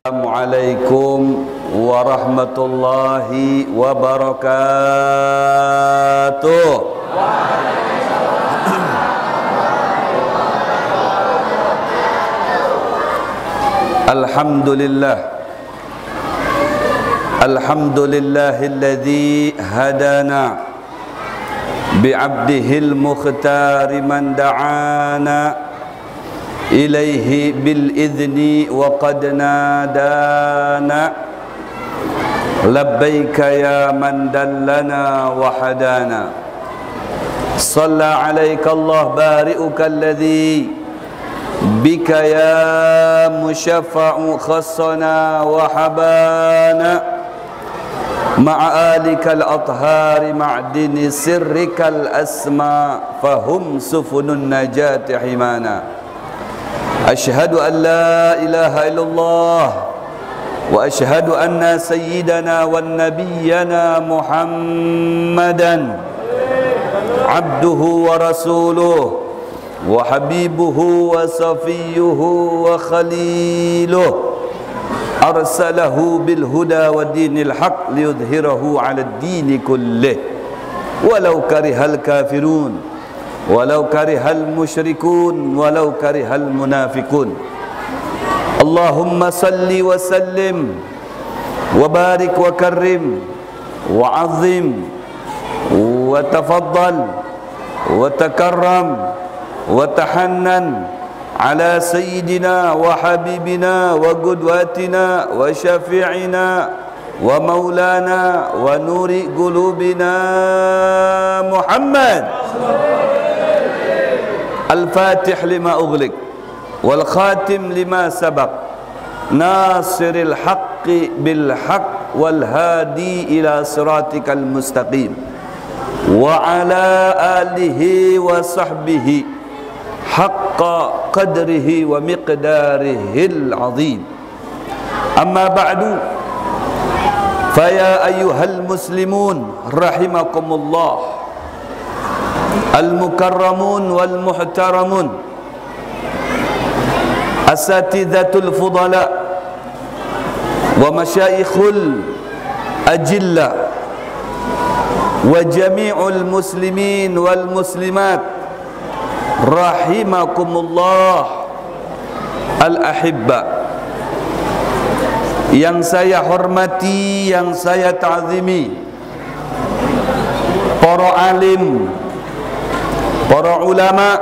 Assalamualaikum warahmatullahi wabarakatuh. Alhamdulillah. Alhamdulillahilladzi hadana bi'abdihil mukhtari man da'ana ilaihi bil idzni wa qad nadana labbaika ya man dallana wa hadana shalla alaika Allah bari'uka alladhi bika ya musyaffa'u khassana wa habana ma'a alika al-athhari ma'dini sirrika al-asma fahum sufunun najati himana. Asyhadu an la ilaha illallah wa asyhadu anna sayyidana wa nabiyyana Muhammadan abduhu wa rasuluh wa habibuhu wa safiyuhu wa khaliluh arsalahu bil huda wa dinil haq liyudhhirahu 'ala ad-din kullih walau karihal kafirun walau karihal musyrikun walau karihal munafiqun. Allahumma salli wa sallim wa barik wa karrim wa azim wa tafaddal wa takarram wa tahannan ala sayyidina wa habibina wa qudwatina wa syafi'ina wa maulana wa nuri qulubina Muhammad Al-Fatih lima ughliq wal khatim lima sabaq nasiril haqqi bil haqq wal hadi ila siratikal mustaqim wa ala alihi wa sahbihi haqqa qadrihi wa miqdarihil azim. Amma ba'du, faya ayyuhal muslimun rahimakumullah al-mukarramun wal muhtaramun asatidatul fudala wa masyayikhul ajilla wa jami'ul muslimin wal muslimat rahimakumullah al-ahibba. Yang saya hormati, yang saya ta'zimi, para alim, para ulama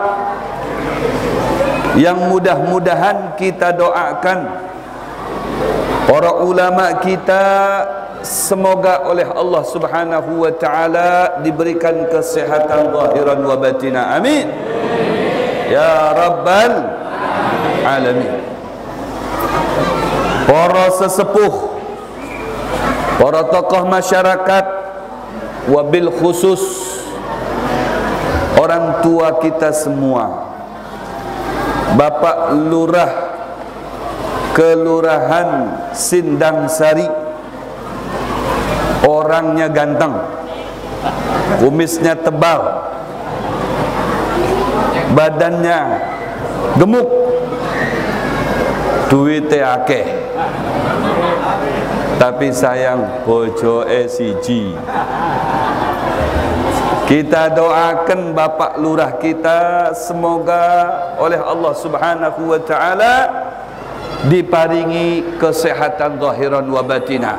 yang mudah-mudahan kita doakan para ulama kita semoga oleh Allah Subhanahu wa taala diberikan kesehatan zahiran wa batina. Amin ya rabbal alamin. Para sesepuh, para tokoh masyarakat, wabil khusus orang tua kita semua, Bapak Lurah Kelurahan Sindang Sari, orangnya ganteng, kumisnya tebal, badannya gemuk, duitnya akeh, tapi sayang bojoe siji. Kita doakan Bapak Lurah kita semoga oleh Allah Subhanahu wa taala diparingi kesehatan zahiran wa batinah,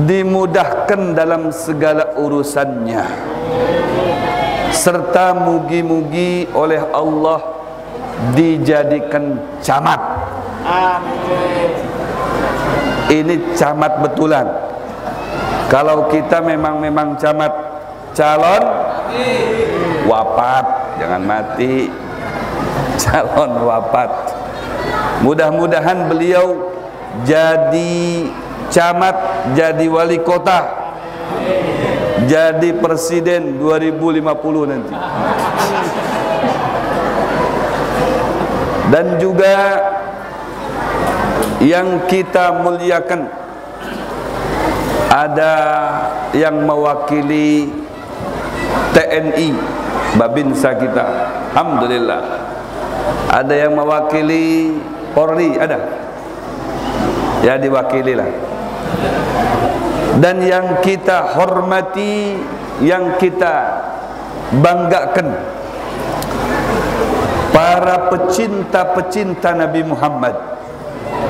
dimudahkan dalam segala urusannya, serta mugi-mugi oleh Allah dijadikan camat. Amin. Ini camat betulan. Kalau kita memang camat calon wafat, jangan mati, calon wafat. Mudah-mudahan beliau jadi camat, jadi wali kota, jadi presiden 2050 nanti. Dan juga yang kita muliakan, ada yang mewakili TNI Babinsa kita, alhamdulillah. Ada yang mewakili Polri ada? Ya, diwakili lah. Dan yang kita hormati, yang kita banggakan, para pecinta-pecinta Nabi Muhammad,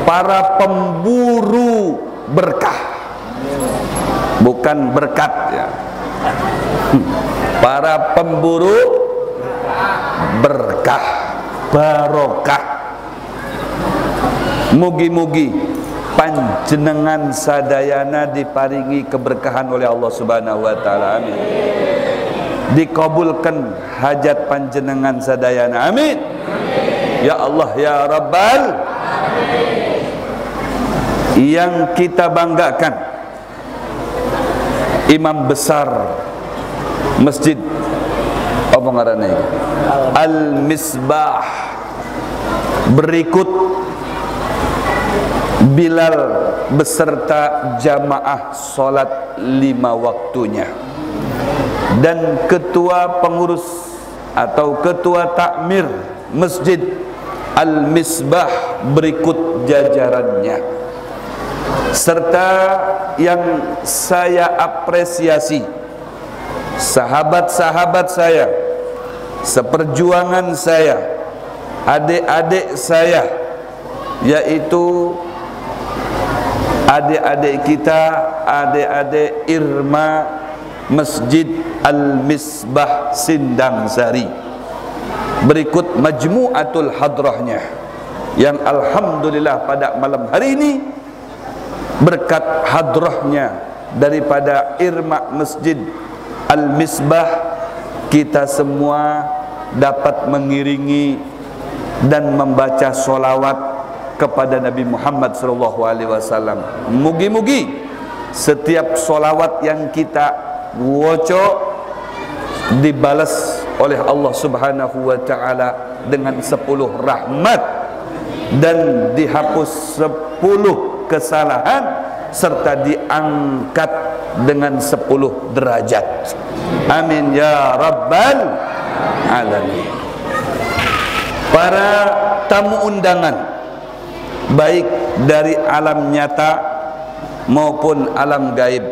para pemburu berkah, bukan berkat ya. Para pemburu berkah, barokah. Mugi-mugi panjenengan sadayana diparingi keberkahan oleh Allah Subhanahu wa taala. Amin. Dikabulkan hajat panjenengan sadayana. Amin. Ya Allah ya Rabbal. Yang kita banggakan, imam besar masjid apa ngarannya Al-Misbah, berikut Bilal beserta jamaah solat 5 waktunya, dan ketua pengurus atau ketua takmir masjid Al-Misbah berikut jajarannya, serta yang saya apresiasi sahabat-sahabat saya, seperjuangan saya, adik-adik saya, yaitu adik-adik kita, adik-adik Irma Masjid Al-Misbah Sindang Sari. Berikut majmu'atul hadrahnya, yang alhamdulillah pada malam hari ini berkat hadrahnya daripada Irma Masjid Al-Misbah, kita semua dapat mengiringi dan membaca solawat kepada Nabi Muhammad SAW. Mugi-mugi setiap solawat yang kita wocok dibalas oleh Allah Subhanahu wa taala dengan 10 rahmat dan dihapus 10 kesalahan serta diangkat dengan 10 derajat. Amin ya Rabbal Alamin. Para tamu undangan, baik dari alam nyata maupun alam gaib,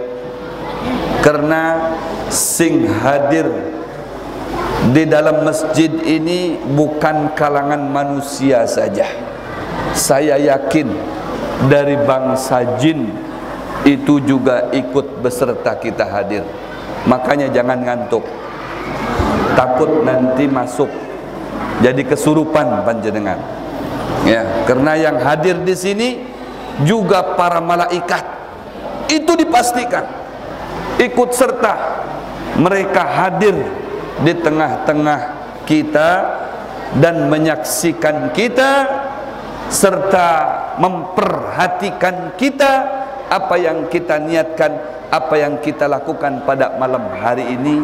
karena sing hadir di dalam masjid ini bukan kalangan manusia saja. Saya yakin dari bangsa jin itu juga ikut beserta kita hadir. Makanya jangan ngantuk, takut nanti masuk jadi kesurupan panjenengan. Ya, karena yang hadir di sini juga para malaikat, itu dipastikan ikut serta. Mereka hadir di tengah-tengah kita dan menyaksikan kita serta memperhatikan kita, apa yang kita niatkan, apa yang kita lakukan pada malam hari ini,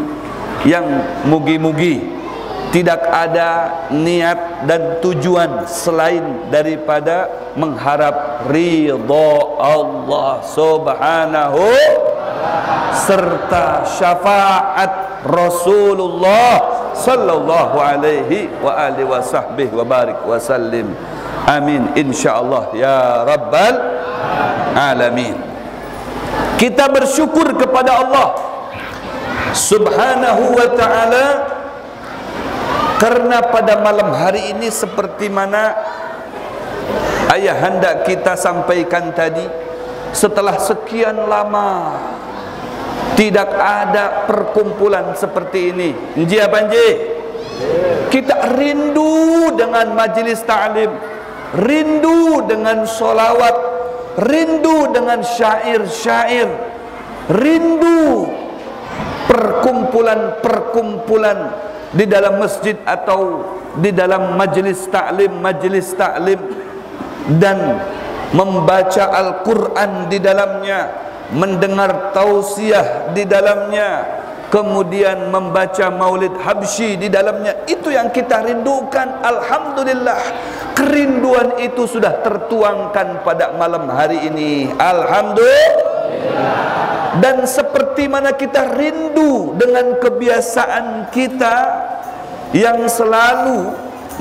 yang mugi-mugi tidak ada niat dan tujuan selain daripada mengharap ridha Allah Subhanahu serta syafaat Rasulullah sallallahu alaihi wa alihi wa sahbihi wa barik wa sallim. Amin insyaallah ya Rabbal Alamin. Kita bersyukur kepada Allah Subhanahu wa ta'ala karena pada malam hari ini, seperti mana ayahanda kita sampaikan tadi, setelah sekian lama tidak ada perkumpulan seperti ini. Nji apa nji? Kita rindu dengan majelis ta'lim, rindu dengan solawat, rindu dengan syair-syair, rindu perkumpulan-perkumpulan di dalam masjid atau di dalam majelis ta'lim dan membaca Al-Quran di dalamnya, mendengar tausiah di dalamnya, kemudian membaca maulid habsyi di dalamnya. Itu yang kita rindukan. Alhamdulillah, kerinduan itu sudah tertuangkan pada malam hari ini. Alhamdulillah. Dan seperti mana kita rindu dengan kebiasaan kita yang selalu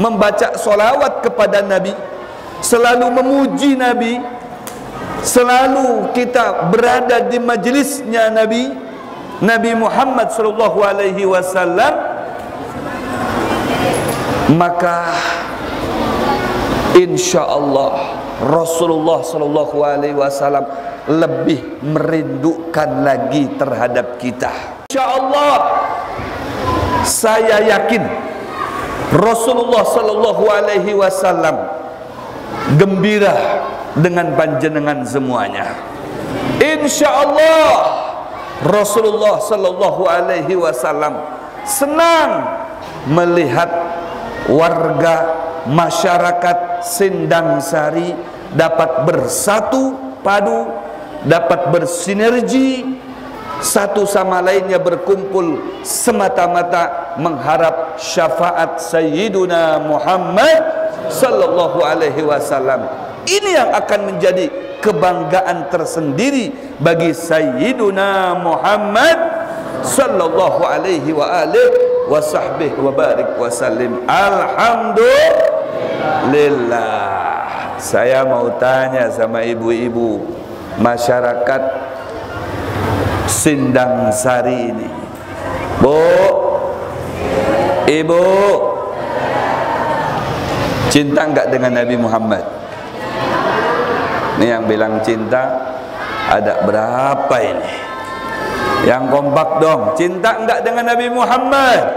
membaca solawat kepada Nabi, selalu memuji Nabi, selalu kita berada di majlisnya Nabi Muhammad sallallahu alaihi wasallam, maka insyaallah Rasulullah sallallahu alaihi wasallam lebih merindukan lagi terhadap kita. Insyaallah saya yakin Rasulullah sallallahu alaihi wasallam gembira dengan panjenengan semuanya. Insyaallah Rasulullah sallallahu alaihi wasallam senang melihat warga masyarakat Sindang Sari dapat bersatu padu, dapat bersinergi, satu sama lainnya berkumpul semata-mata mengharap syafaat Sayyiduna Muhammad sallallahu alaihi wasallam. Ini yang akan menjadi kebanggaan tersendiri bagi Sayyiduna Muhammad sallallahu alaihi wa alihi wa sahbihi wa barik wa sallim. Alhamdulillah. Saya mau tanya sama ibu-ibu masyarakat Sindang Sari ini, Bu, Ibu, cinta enggak dengan Nabi Muhammad? Ini yang bilang cinta ada berapa ini? Yang kompak dong, cinta enggak dengan Nabi Muhammad?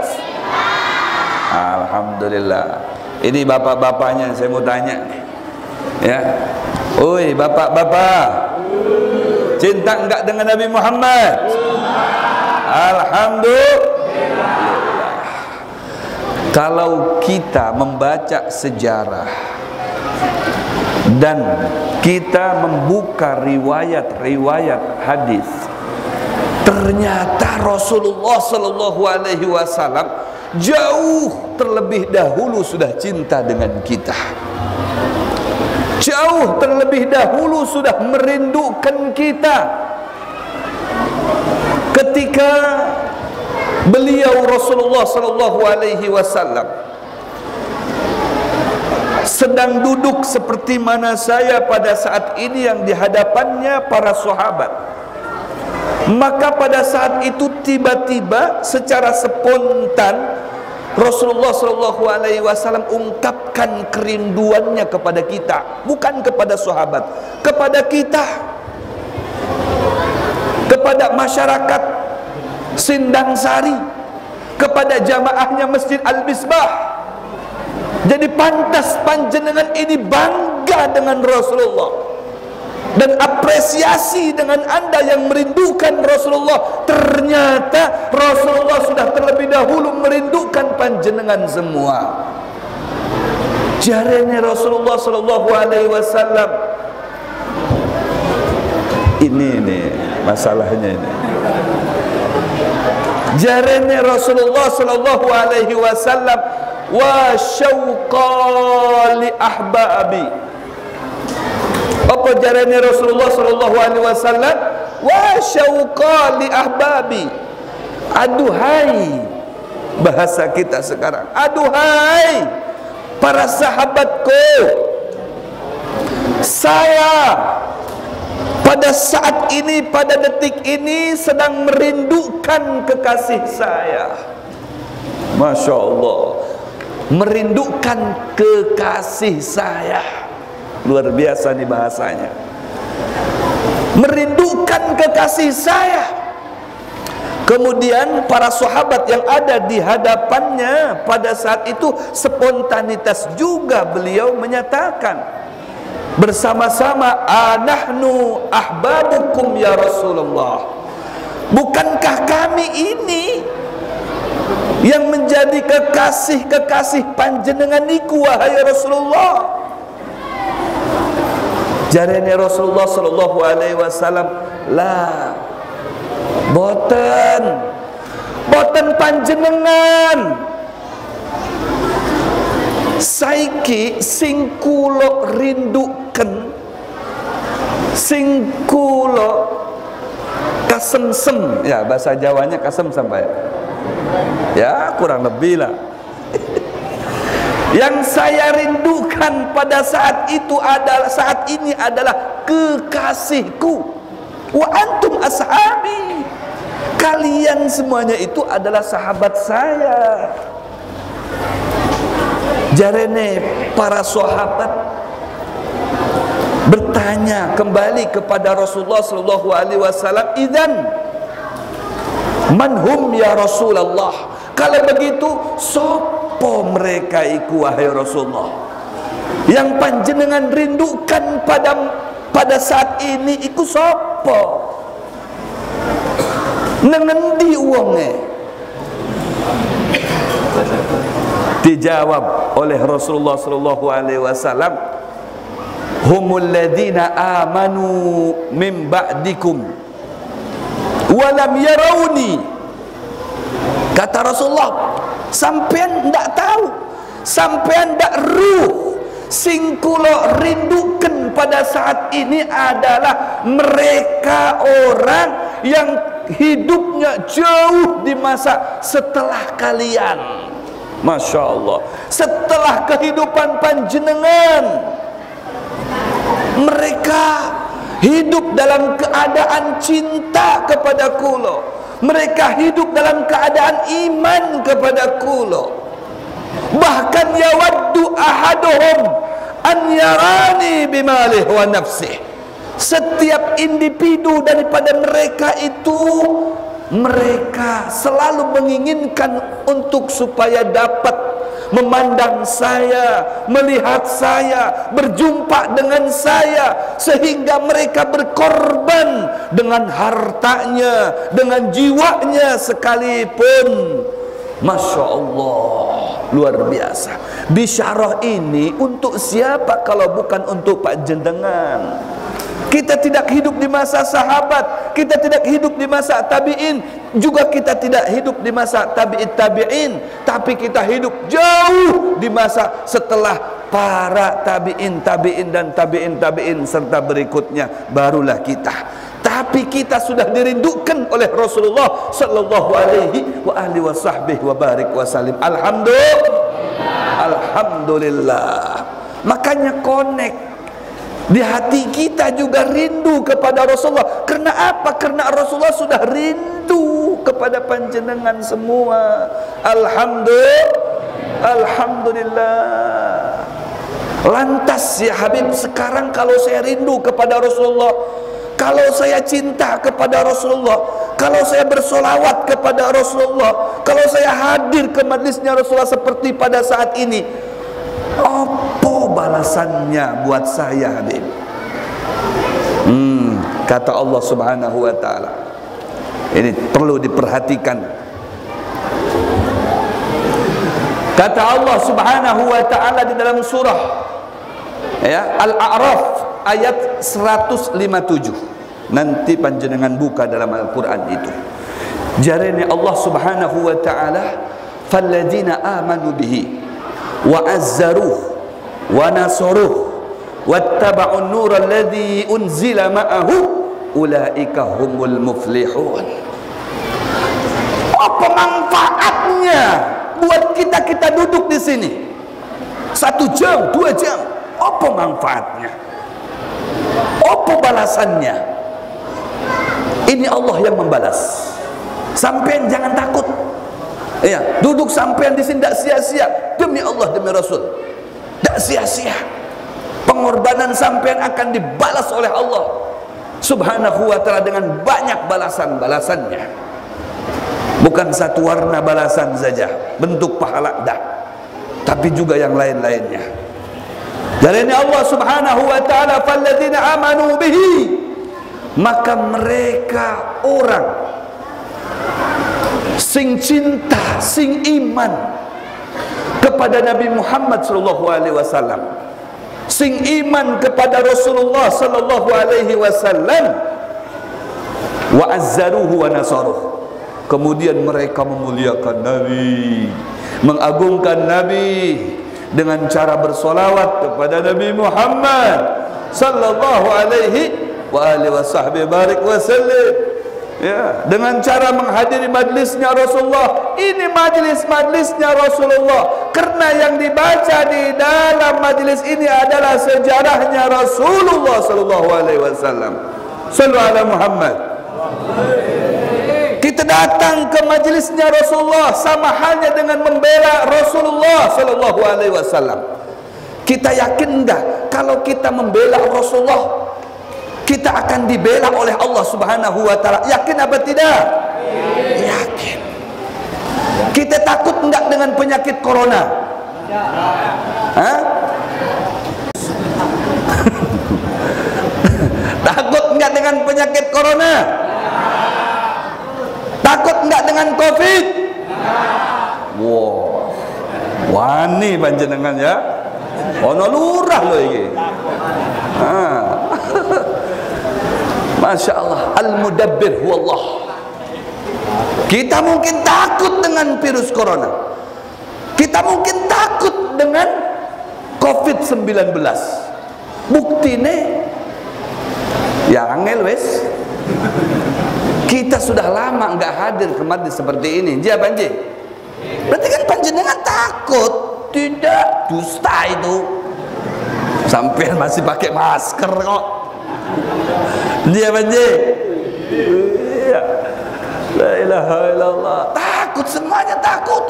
Alhamdulillah. Ini bapak-bapaknya saya mau tanya nih. Ya. Oi, bapak-bapak, cinta enggak dengan Nabi Muhammad? Alhamdulillah. Kalau kita membaca sejarah dan kita membuka riwayat-riwayat hadis, ternyata Rasulullah sallallahu alaihi wasallam jauh terlebih dahulu sudah cinta dengan kita. Jauh terlebih dahulu sudah merindukan kita. Ketika beliau Rasulullah sallallahu alaihi wasallam sedang duduk seperti mana saya pada saat ini yang di hadapannya para sahabat, maka pada saat itu tiba-tiba secara spontan Rasulullah sallallahu alaihi wasallam ungkapkan kerinduannya kepada kita, bukan kepada sahabat, kepada kita, kepada masyarakat Sindang Sari, kepada jamaahnya Masjid Al-Misbah. Jadi pantas panjenengan ini bangga dengan Rasulullah dan apresiasi dengan Anda yang merindukan Rasulullah. Ternyata Rasulullah sudah terlebih dahulu merindukan panjenengan semua. Jarene Rasulullah sallallahu alaihi wasallam. Ini masalahnya ini. Jarene Rasulullah sallallahu alaihi wasallam, wa syauqa li ahbabi. Apa jarane Rasulullah sallallahu alaihi wasallam? Wa syauqa li ahbabi. Aduhai, bahasa kita sekarang, aduhai para sahabatku, saya pada saat ini, pada detik ini sedang merindukan kekasih saya. Masya Allah, merindukan kekasih saya. Luar biasa nih bahasanya. Merindukan kekasih saya. Kemudian para sahabat yang ada di hadapannya pada saat itu spontanitas juga beliau menyatakan bersama-sama, anahnu ahbabukum ya Rasulullah. Bukankah kami ini yang menjadi kekasih-kekasih panjenengan niku wahai Rasulullah? Jarene Rasulullah sallallahu alaihi wasallam, la boten panjenengan, saiki sing kula rinduken, sing kula kasemsem, ya bahasa Jawanya kasemsem Pak ya, kurang lebih lah. Yang saya rindukan pada saat ini adalah kekasihku. Wa antum ashabi. Kalian semuanya itu adalah sahabat saya. Jarene para sahabat bertanya kembali kepada Rasulullah sallallahu alaihi wasallam, "Idzan man hum ya Rasulullah?" Kalau begitu, sopo mereka iku wahai Rasulullah? Yang panjenengan rindukan pada saat ini iku sopo? Nengendi wonge? Dijawab oleh Rasulullah sallallahu alaihi wasallam, humul ladzina amanu min ba'dikum wa lam yarawni. Kata Rasulullah, sampean ndak tahu, sampean ndak ruh, sing kula rindukan pada saat ini adalah mereka orang yang hidupnya jauh di masa setelah kalian. Masya Allah, setelah kehidupan panjenengan, mereka hidup dalam keadaan cinta kepada kula. Mereka hidup dalam keadaan iman kepada kula. Bahkan yawaddu ahaduhum an yarani bimalih wa nafsih. Setiap individu daripada mereka itu, mereka selalu menginginkan untuk supaya dapat memandang saya, melihat saya, berjumpa dengan saya, sehingga mereka berkorban dengan hartanya, dengan jiwanya sekalipun. Masya Allah, luar biasa. Bisyarah ini untuk siapa kalau bukan untuk Pak Jendengan? Kita tidak hidup di masa sahabat, kita tidak hidup di masa tabi'in, juga kita tidak hidup di masa tabi'in, tapi kita hidup jauh di masa setelah para tabi'in dan tabi'in serta berikutnya, barulah kita. Tapi kita sudah dirindukan oleh Rasulullah sallallahu alaihi wa alihi wasallam. Alhamdulillah. Makanya connect di hati kita juga rindu kepada Rasulullah. Karena apa? Karena Rasulullah sudah rindu kepada panjenengan semua. Alhamdulillah. Lantas ya Habib, sekarang kalau saya rindu kepada Rasulullah, kalau saya cinta kepada Rasulullah, kalau saya bersolawat kepada Rasulullah, kalau saya hadir ke majlisnya Rasulullah seperti pada saat ini, apa balasannya buat saya Habib? Kata Allah Subhanahu wa ta'ala, ini perlu diperhatikan. Kata Allah Subhanahu wa ta'ala di dalam surah Al-A'raf ayat 157. Nanti panjenengan buka dalam Al-Quran itu. Jarene Allah Subhanahu wa ta'ala, falladzina amanu bihi wa azzaruh wa nasaruh wattaba'un nur alladhi unzila ma'ahu ulaika humul muflihun. Apa manfaatnya buat kita duduk di sini 1 jam, 2 jam? Apa manfaatnya? Apa balasannya? Ini Allah yang membalas. Sampean jangan takut. Ya, duduk sampean di sini tidak sia-sia, demi Allah, demi Rasul, tidak sia-sia. Pengorbanan sampean akan dibalas oleh Allah Subhanahu wa ta'ala dengan banyak balasan-balasannya. Bukan satu warna balasan saja, bentuk pahala dah, tapi juga yang lain-lainnya. Dari Allah Subhanahu wa ta'ala, falladzina amanu bihi, maka mereka orang sing cinta, sing iman kepada Nabi Muhammad sallallahu alaihi wasallam, sing iman kepada Rasulullah sallallahu alaihi wasallam, wa azzaruhu wa nasaruh. Kemudian mereka memuliakan Nabi, mengagungkan Nabi dengan cara bersolawat kepada Nabi Muhammad sallallahu alaihi wa alihi wasallam. Ya, dengan cara menghadiri majlisnya Rasulullah. Ini majlis-majlisnya Rasulullah. Karena yang dibaca di dalam majlis ini adalah sejarahnya Rasulullah sallallahu alaihi wasallam. Sallu ala Muhammad. Kita datang ke majlisnya Rasulullah sama halnya dengan membela Rasulullah sallallahu alaihi wasallam. Kita yakin enggak kalau kita membela Rasulullah kita akan dibela oleh Allah Subhanahu wa taala? Yakin apa tidak? Yakin. Kita takut enggak dengan penyakit corona? Hah? Takut enggak dengan penyakit corona? Takut enggak dengan Covid? Wow, wani panjenengan ya. Ono lurah loh ini. Masya Allah, Al-Mudabbir huwallah. Kita mungkin takut dengan virus corona. Kita mungkin takut dengan Covid-19. Buktine ya angel wes. Kita sudah lama nggak hadir ke majlis seperti ini. Dia banjir. Berarti kan panjenengan takut. Tidak, dusta itu. Sampai masih pakai masker kok. Dia banjir. Iya. La ilaha illallah. Takut semuanya, takut.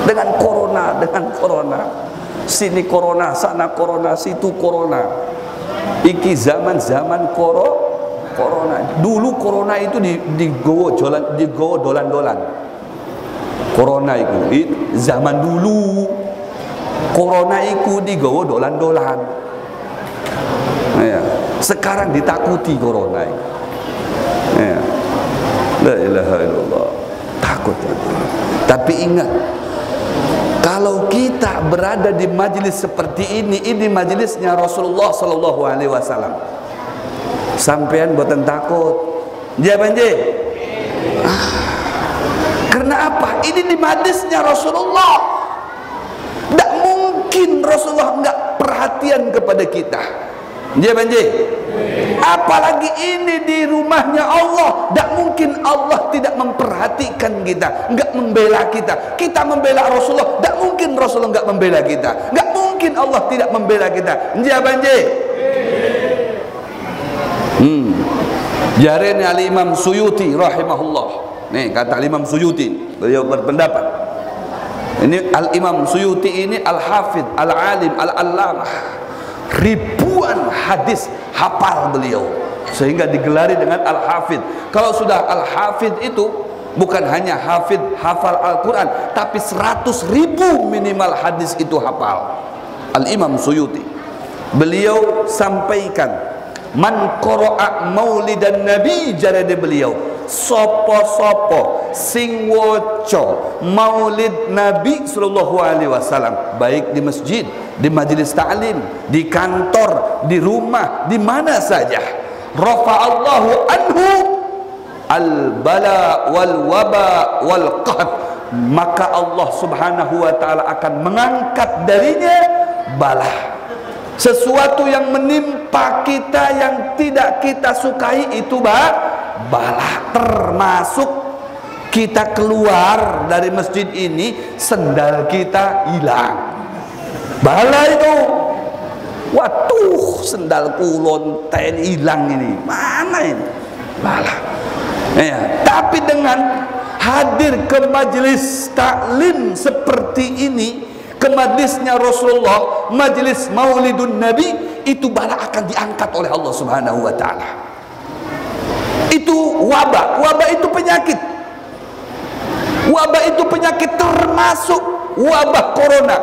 Dengan corona. Sini corona, sana corona, situ corona. Iki zaman corona. Dulu corona itu digowo dolan-dolan. Corona itu zaman dulu. Corona itu digowo dolan-dolan. Ya. Sekarang ditakuti corona itu. Ya. La ilaha illallah. Takut. Tapi ingat, kalau kita berada di majelis seperti ini majelisnya Rasulullah sallallahu alaihi wasallam. Sampean boten takut. Dia banjir. Karena apa? Ini di majelisnya Rasulullah. Tidak mungkin Rasulullah enggak perhatian kepada kita. Dia banjir. Apalagi ini di rumahnya Allah. Tak mungkin Allah tidak memperhatikan kita, enggak membela kita. Kita membela Rasulullah, tak mungkin Rasulullah enggak membela kita. Enggak mungkin Allah tidak membela kita. Dia banjir. Jarene Al-Imam Suyuti rahimahullah. Nih kata Al-Imam Suyuti, beliau berpendapat. Ini Al-Imam Suyuti ini Al-Hafidh, Al-Alim, Al-Allamah. Ribuan hadis hafal beliau sehingga digelari dengan Al-Hafidh. Kalau sudah Al-Hafidh itu bukan hanya hafal Al-Quran, tapi 100.000 minimal hadis itu hafal. Al-Imam Suyuti beliau sampaikan, man qara'a maulidan nabi, jarade beliau, sopo-sopo sing waca maulid Nabi sallallahu alaihi wasallam, baik di masjid, di majelis ta'lim, di kantor, di rumah, di mana saja, rafa'allahu anhu al-bala wal waba wal qahd, maka Allah Subhanahu wa taala akan mengangkat darinya bala. Sesuatu yang menimpa kita yang tidak kita sukai itu bala. Termasuk kita keluar dari masjid ini sendal kita hilang, bala itu. Waduh, sendal kulon ten hilang ini, mana ini? Bala. Ya, tapi dengan hadir ke majelis taklim seperti ini, ke majlisnya Rasulullah, majlis Maulidun Nabi, itu bala akan diangkat oleh Allah Subhanahu wa taala. Itu wabah, wabah itu penyakit. Wabah itu penyakit, termasuk wabah corona.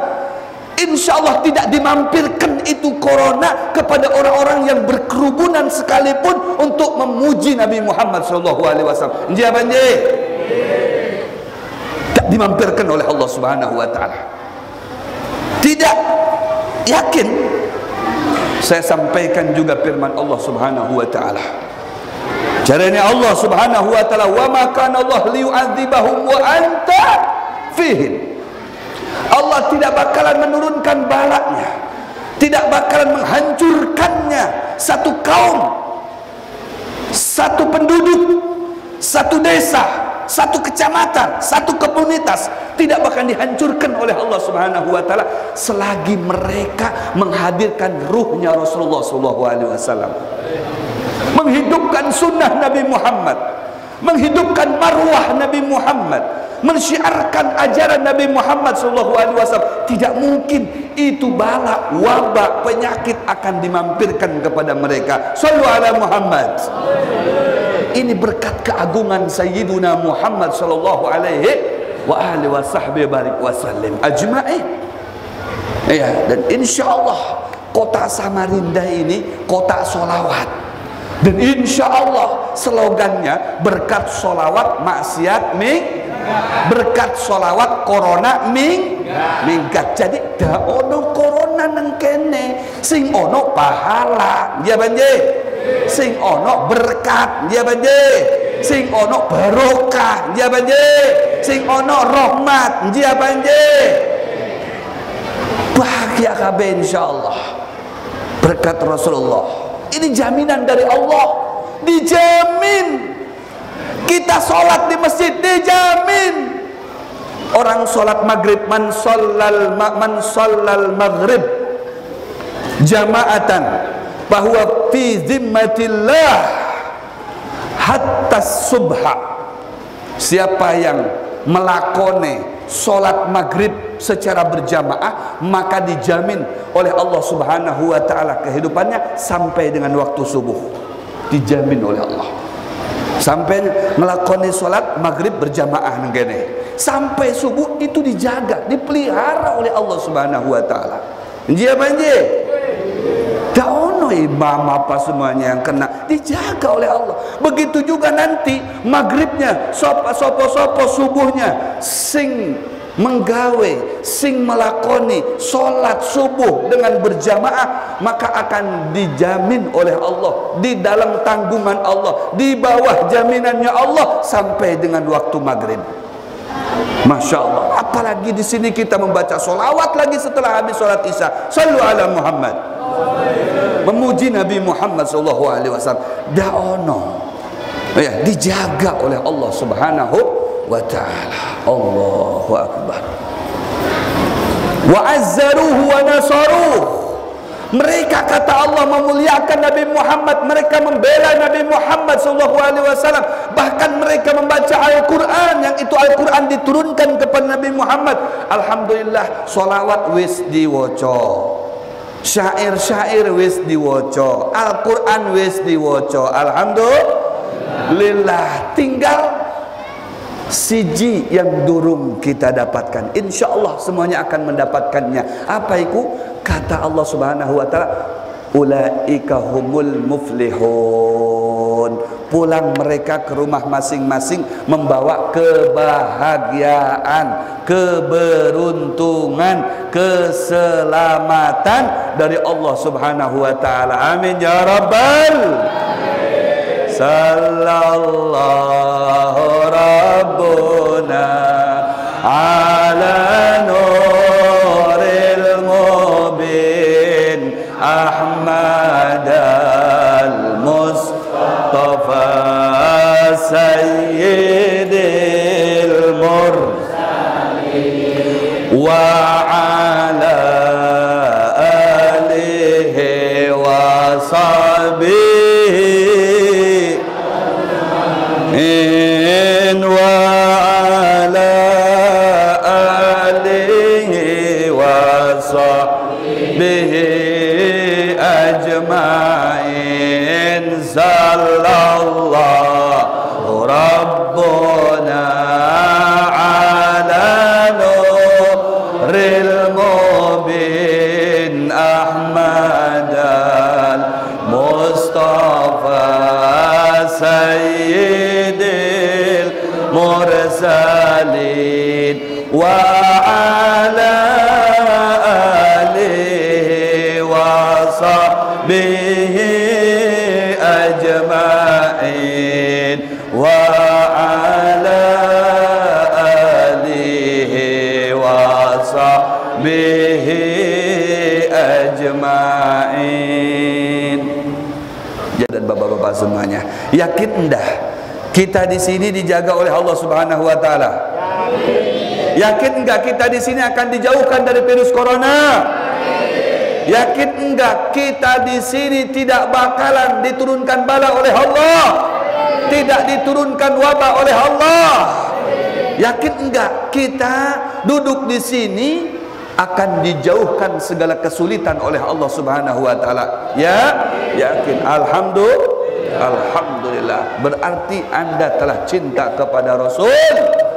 Insya Allah tidak dimampirkan itu corona kepada orang-orang yang berkerubunan sekalipun untuk memuji Nabi Muhammad SAW. Dia banjir. Tak dimampirkan oleh Allah Subhanahu wa taala. Tidak yakin, saya sampaikan juga firman Allah Subhanahu wa taala. Caranya Allah Subhanahu wa taala, wa ma kana Allah liyu'adzibahum wa anta fihim. Allah tidak bakalan menurunkan balanya, tidak bakalan menghancurkannya satu kaum, satu penduduk, satu desa satu kecamatan, satu komunitas tidak akan dihancurkan oleh Allah Subhanahu wa taala selagi mereka menghadirkan ruhnya Rasulullah SAW, menghidupkan sunnah Nabi Muhammad, menghidupkan marwah Nabi Muhammad, mensyiarkan ajaran Nabi Muhammad SAW. Tidak mungkin itu bala, wabak, penyakit akan dimampirkan kepada mereka. Shallu ala Muhammad. Ini berkat keagungan Sayyiduna Muhammad sallallahu alaihi wa alihi wa sahbihi barik wasallim ajma'in. Ya, dan insyaallah kota Samarinda ini kota solawat. Dan insya Allah slogannya berkat solawat maksiat berkat solawat corona minggat. Jadi da ono corona nang kene, sing ono pahala ya banje, sing ono berkat ya banje, sing ono barokah ya banje, sing ono rahmat ya banje. Bahagia kabeh insyaallah berkat Rasulullah. Ini jaminan dari Allah, dijamin. Kita sholat di masjid dijamin. Orang sholat maghrib, man shallal maghrib jama'atan bahwa fi zimmatillah hatta subha. Siapa yang melakoni sholat maghrib secara berjamaah, maka dijamin oleh Allah Subhanahu wa ta'ala kehidupannya sampai dengan waktu subuh. Dijamin oleh Allah. Sampai melakoni sholat maghrib berjamaah nenggene, sampai subuh itu dijaga, dipelihara oleh Allah Subhanahu wa ta'ala. Nji banjir dak ono imam apa semuanya yang kena, dijaga oleh Allah. Begitu juga nanti maghribnya, sopo subuhnya, sing menggawe, sing melakoni sholat subuh dengan berjamaah, maka akan dijamin oleh Allah di dalam tanggungan Allah, di bawah jaminannya Allah sampai dengan waktu maghrib. Masya Allah. Apalagi di sini kita membaca sholawat lagi setelah habis sholat isya. Sallu ala Muhammad, memuji Nabi Muhammad SAW. Daono ya, dijaga oleh Allah Subhanahu wa ta'ala. Allahu akbar. Wa azzaruhu wa nasaruhu. Mereka, kata Allah, memuliakan Nabi Muhammad, mereka membela Nabi Muhammad SAW. Bahkan mereka membaca Al-Quran, yang itu Al-Quran diturunkan kepada Nabi Muhammad. Alhamdulillah, sholawat wis diwoco, syair-syair wis diwoco, Al-Quran wis diwoco. Alhamdulillah, tinggal siji yang durung kita dapatkan. Insya Allah semuanya akan mendapatkannya. Apa itu? Kata Allah Subhanahu wa ta'ala, ulaika humul muflihun. Pulang mereka ke rumah masing-masing membawa kebahagiaan, keberuntungan, keselamatan dari Allah Subhanahu wa ta'ala. Amin ya rabbal. Sallallahu rabbuna ala nuril mubin Ahmad al-Mustafa sayyidil mursalin wa ala alihi wa sahbihi ajma'in. Sallallahu rabbuna ala nuril mubin Ahmad al-Mustafa sayyidil mursalin wa ala bihi ajma'in wa ala alihi wa sahbihi ajma'in. Ya, dan bapak-bapak semuanya, yakin enggak Kita di sini dijaga oleh Allah Subhanahu wa taala. Yakin enggak kita di sini akan dijauhkan dari virus corona? Yakin enggak kita di sini tidak bakalan diturunkan bala oleh Allah? Tidak diturunkan wabah oleh Allah? Yakin enggak kita duduk di sini akan dijauhkan segala kesulitan oleh Allah Subhanahu wa taala? Ya, yakin. Alhamdulillah. Berarti Anda telah cinta kepada Rasulullah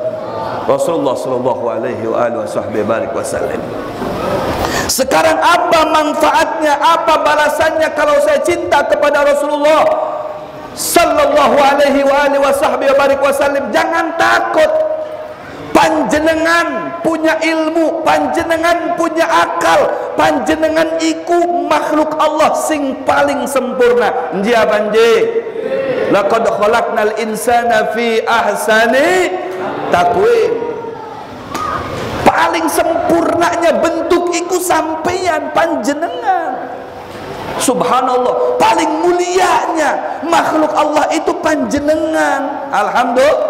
sallallahu alaihi wasallam. Sekarang apa manfaatnya, apa balasannya kalau saya cinta kepada Rasulullah sallallahu alaihi wasallam? Jangan takut. Panjenengan punya ilmu, panjenengan punya akal, panjenengan iku makhluk Allah sing paling sempurna. Nji abanje, laqad khalaqnal insana fi ahsani taqwim. Paling sempurnanya bentuk iku sampeyan panjenengan. Subhanallah, paling mulianya makhluk Allah itu panjenengan. Alhamdulillah.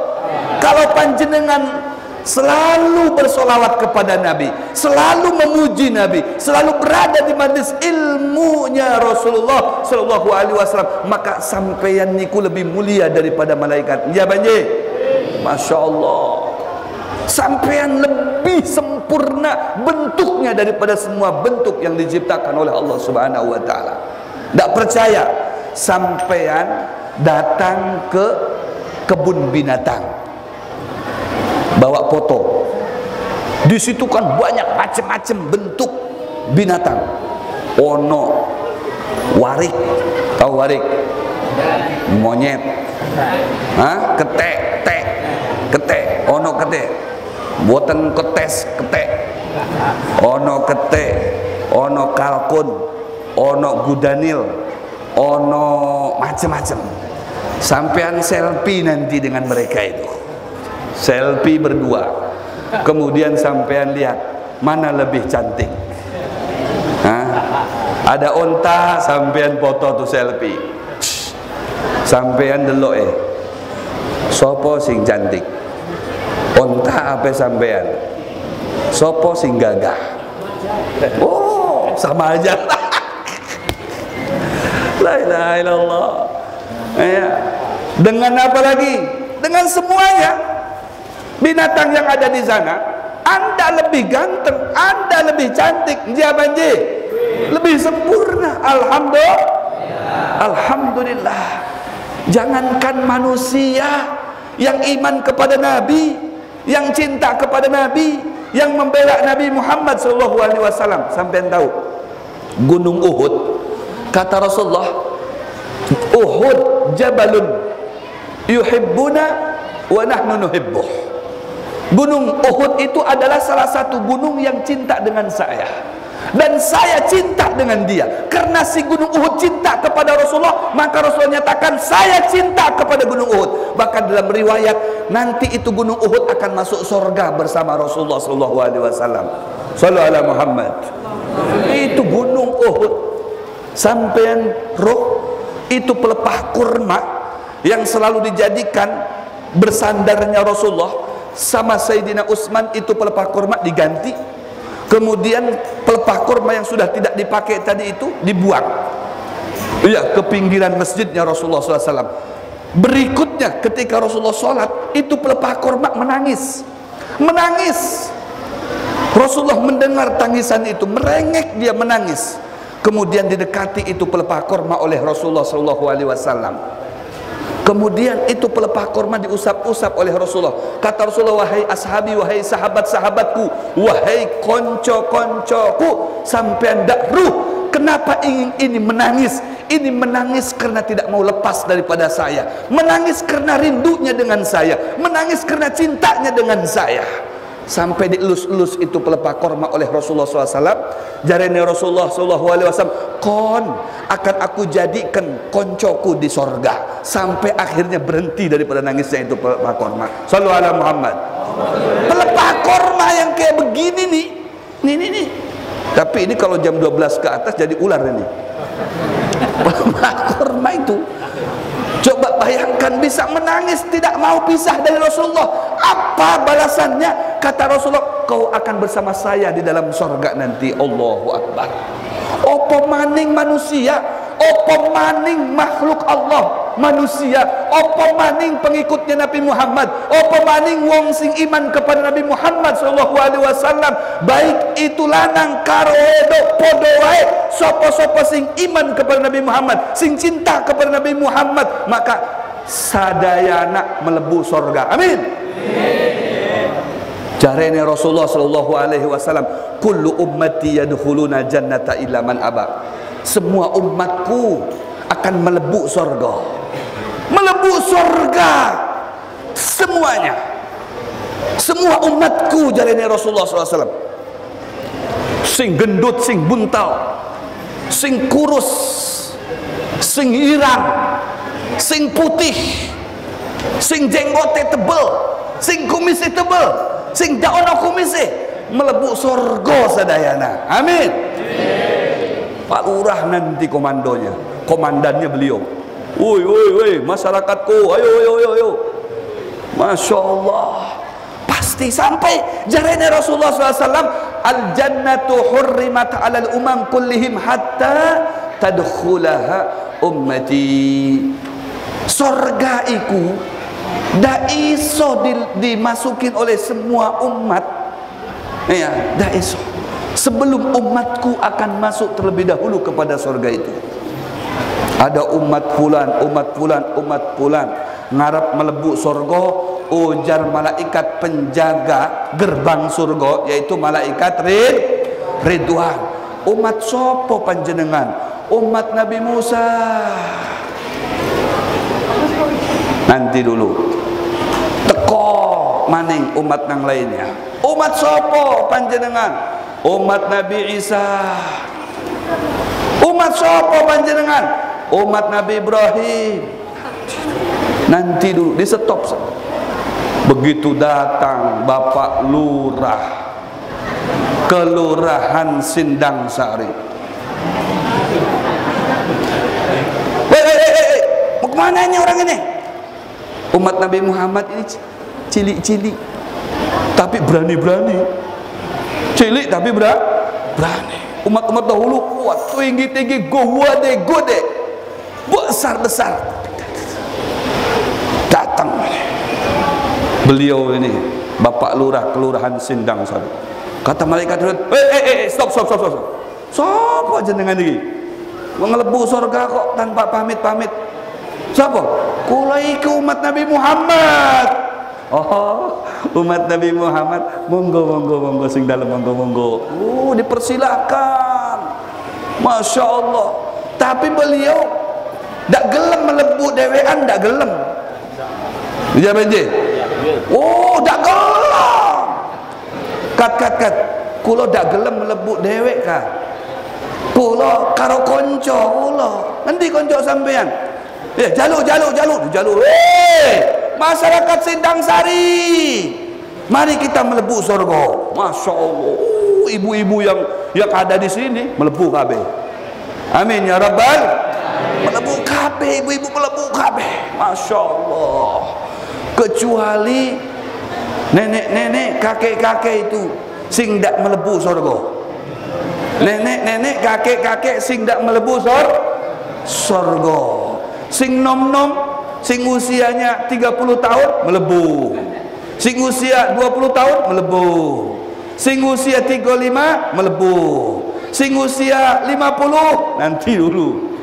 Kalau panjenengan selalu bersolawat kepada Nabi, selalu memuji Nabi, selalu berada di majlis ilmunya Rasulullah sallallahu alaihi wasallam, maka sampeyan niku lebih mulia daripada malaikat. Ya banje, masya Allah, sampeyan lebih sempurna bentuknya daripada semua bentuk yang diciptakan oleh Allah Subhanahu wa taala. Tak percaya? Sampeyan datang ke kebun binatang, bawa foto. Di situ kan banyak macam-macam bentuk binatang. Ono warik, tahu warik? Monyet. Ketek. Ono ketek. Buatan ketes, ketek. Ono ketek, ono kalkun, ono gudanil, ono macam-macam. Sampean selfie nanti dengan mereka itu. Selfie berdua, kemudian sampean lihat mana lebih cantik. Ada onta, sampean foto tuh selfie. Sampean delok sopo sing cantik, onta apa sampean, sopo sing gagah. Oh, sama aja. La ilaha illallah. Ya. Dengan apa lagi? Dengan semuanya. Binatang yang ada di sana, Anda lebih ganteng, Anda lebih cantik, banji, lebih sempurna. Alhamdulillah. Jangankan manusia yang iman kepada Nabi, yang cinta kepada Nabi, yang membela Nabi Muhammad SAW. Sampai tahu Gunung Uhud, kata Rasulullah, Uhud jabalun yuhibbuna wa nahnu nuhibbuh. Gunung Uhud itu adalah salah satu gunung yang cinta dengan saya, dan saya cinta dengan dia. Karena si Gunung Uhud cinta kepada Rasulullah, maka Rasulullah nyatakan saya cinta kepada Gunung Uhud. Bahkan dalam riwayat, nanti itu Gunung Uhud akan masuk surga bersama Rasulullah SAW. Sallu ala Muhammad. Itu Gunung Uhud. Sampean roh, itu pelepah kurma yang selalu dijadikan bersandarnya Rasulullah. Sama Sayyidina Utsman itu pelepah kurma diganti. Kemudian pelepah kurma yang sudah tidak dipakai tadi itu dibuang, ke pinggiran masjidnya Rasulullah SAW. Berikutnya ketika Rasulullah sholat, itu pelepah kurma menangis. Rasulullah mendengar tangisan itu, merengek dia menangis. Kemudian didekati itu pelepah kurma oleh Rasulullah SAW. Kemudian itu pelepah kurma diusap-usap oleh Rasulullah. Kata Rasulullah, wahai ashabi, wahai sahabat-sahabatku, wahai konco-koncoku, sampai ndak ruh, kenapa ini menangis? Ini menangis karena tidak mau lepas daripada saya, menangis karena rindunya dengan saya, menangis karena cintanya dengan saya. Sampai dielus-elus itu pelepah kurma oleh Rasulullah SAW. Jarene Rasulullah SAW, kon akan aku jadikan koncoku di sorga. Sampai akhirnya berhenti daripada nangisnya itu pelepah kurma. Sallu ala Muhammad. Pelepah kurma yang kayak begini nih. Tapi ini kalau jam 12 ke atas jadi ular ini. Pelepah kurma itu Coba bayangkan, bisa menangis, tidak mau pisah dari Rasulullah. Apa balasannya? Kata Rasulullah, kau akan bersama saya di dalam surga nanti. Allahu Akbar. Opo maning manusia, opo maning makhluk Allah manusia, opo maning pengikutnya Nabi Muhammad, opo maning wong sing iman kepada Nabi Muhammad sallallahu alaihi wasallam, baik itu lanang karo wedok padha wae. Sapa-sapa sing iman kepada Nabi Muhammad, sing cinta kepada Nabi Muhammad, maka sadayana melebu surga. Amin. Jarene Rasulullah sallallahu alaihi wasallam, kullu ummati yadkhuluna jannata illa man aba. Semua umatku akan melebu surga. Melebu surga semuanya. Semua umatku, jarene Rasulullah sallallahu alaihi wasallam. Sing gendut, sing buntal, sing kurus, sing irang, sing putih, sing jenggote tebel, sing kumisnya tebel, sing dak ono kumise, melebu surga sadayana. Amin. Pak Lurah nanti komandonya, komandannya beliau. Woi woi woi masyarakatku, ayo. Masya Allah, pasti sampai. Jarene Rasulullah SAW, al jannatu hurrimat alal umam kullihim hatta tadkhulaha ummati. Surga iku ndak iso dimasukin oleh semua umat, ya, ndak iso sebelum umatku akan masuk terlebih dahulu kepada surga itu. Ada umat fulan ngarap melebu surga, ujar malaikat penjaga gerbang surga, yaitu malaikat Ridwan. Umat sopo panjenengan? Umat Nabi Musa. Nanti dulu teko maning umat yang lainnya. Umat sopo panjenengan? Umat Nabi Isa. Umat sopo panjenengan? Umat Nabi Ibrahim. Nanti dulu di stop. Begitu datang Bapak Lurah Kelurahan Sindang Sari. Mau kemana ini orang ini? Umat Nabi Muhammad ini cilik-cilik tapi berani-berani. Cilik tapi berani. Umat-umat dahulu kuat, tinggi-tinggi, gode, besar-besar. Datang beliau ini, Bapak Lurah Kelurahan Sindang Sari. Kata malaikat, stop. Sopo jenengan iki? Ngelebu surga kok tanpa pamit-pamit. Sopo? Kula iki umat Nabi Muhammad. Oh, umat Nabi Muhammad, monggo sing dalem, monggo. Dipersilakan. Masya Allah. Tapi beliau ndak gelem melebu dewean, ndak gelem. Iya benje. Ndak gelem. Kat. Kula ndak gelem melebu dewek ka. Kula karo konco kula. Endi konco sampean? Jaluk. Masyarakat Sindang Sari, mari kita melebu surga. Masya Allah. Ibu-ibu yang ada di sini melebu kabeh. Amin ya Rabbal. Melebu kabeh, ibu-ibu melebu kabeh. Masya Allah. Kecuali nenek-nenek, kakek-kakek itu sing ndak melebu surga. Nenek-nenek, kakek-kakek sing ndak melebu surga. Sing nom-nom, sing usianya 30 tahun melebu, sing usia 20 tahun melebu, sing usia 35 melebu, sing usia 50 nanti dulu.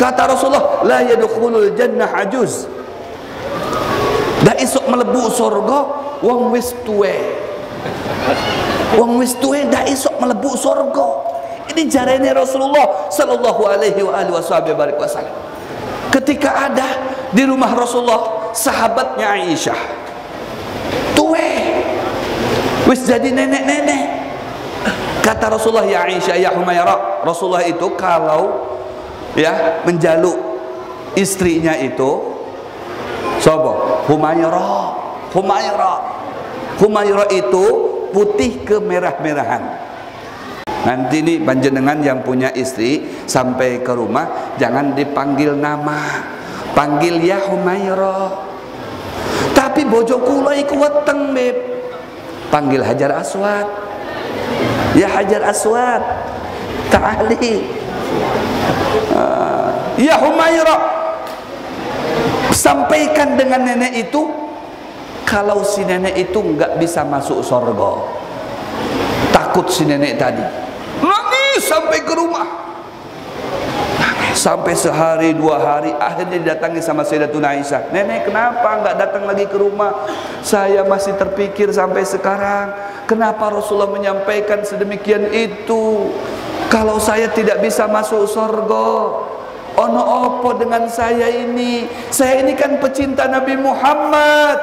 Kata Rasulullah, la yadkhulul jannah ajuz. Dak isok melebu surga wong wis tuwe. Wong wis tuwe dak isok melebu surga. Ini jarene Rasulullah sallallahu alaihi wasallam. Ketika ada di rumah Rasulullah sahabatnya Aisyah, tuwe wis jadi nenek-nenek. Kata Rasulullah, ya Aisyah, ya Humairah. Rasulullah itu kalau menjaluk istrinya itu sapa? Humairah itu putih kemerah-merahan. Nanti nih panjenengan yang punya istri sampai ke rumah jangan dipanggil nama, panggil ya Humairah. Tapi bojo kula iku weteng, Beb. Panggil Hajar Aswad. Ya Hajar Aswad, ta'ali. Ya Humairah. Sampaikan dengan nenek itu, kalau si nenek itu nggak bisa masuk surga. Takut si nenek tadi. Nangis sampai ke rumah. Nangis sampai sehari dua hari. Akhirnya didatangi sama Sayyidatuna Aisyah. Nenek kenapa nggak datang lagi ke rumah? Saya masih terpikir sampai sekarang. Kenapa Rasulullah menyampaikan sedemikian itu? Kalau saya tidak bisa masuk surga, ono opo dengan saya ini? Saya ini kan pecinta Nabi Muhammad.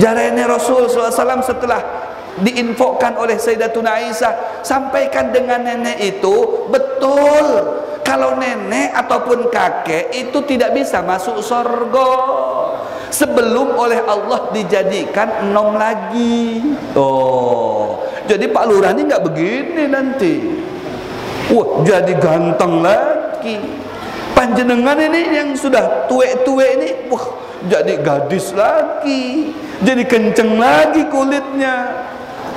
Jarene Rasul SAW setelah diinfokan oleh Sayyidatuna Aisyah, sampaikan dengan nenek itu, betul kalau nenek ataupun kakek itu tidak bisa masuk surga sebelum oleh Allah dijadikan enom lagi. Oh, jadi Pak Lurah ini nggak begini nanti. Wah, jadi ganteng lagi. Panjenengan ini yang sudah tua-tua ini, wah, jadi gadis lagi, jadi kenceng lagi kulitnya.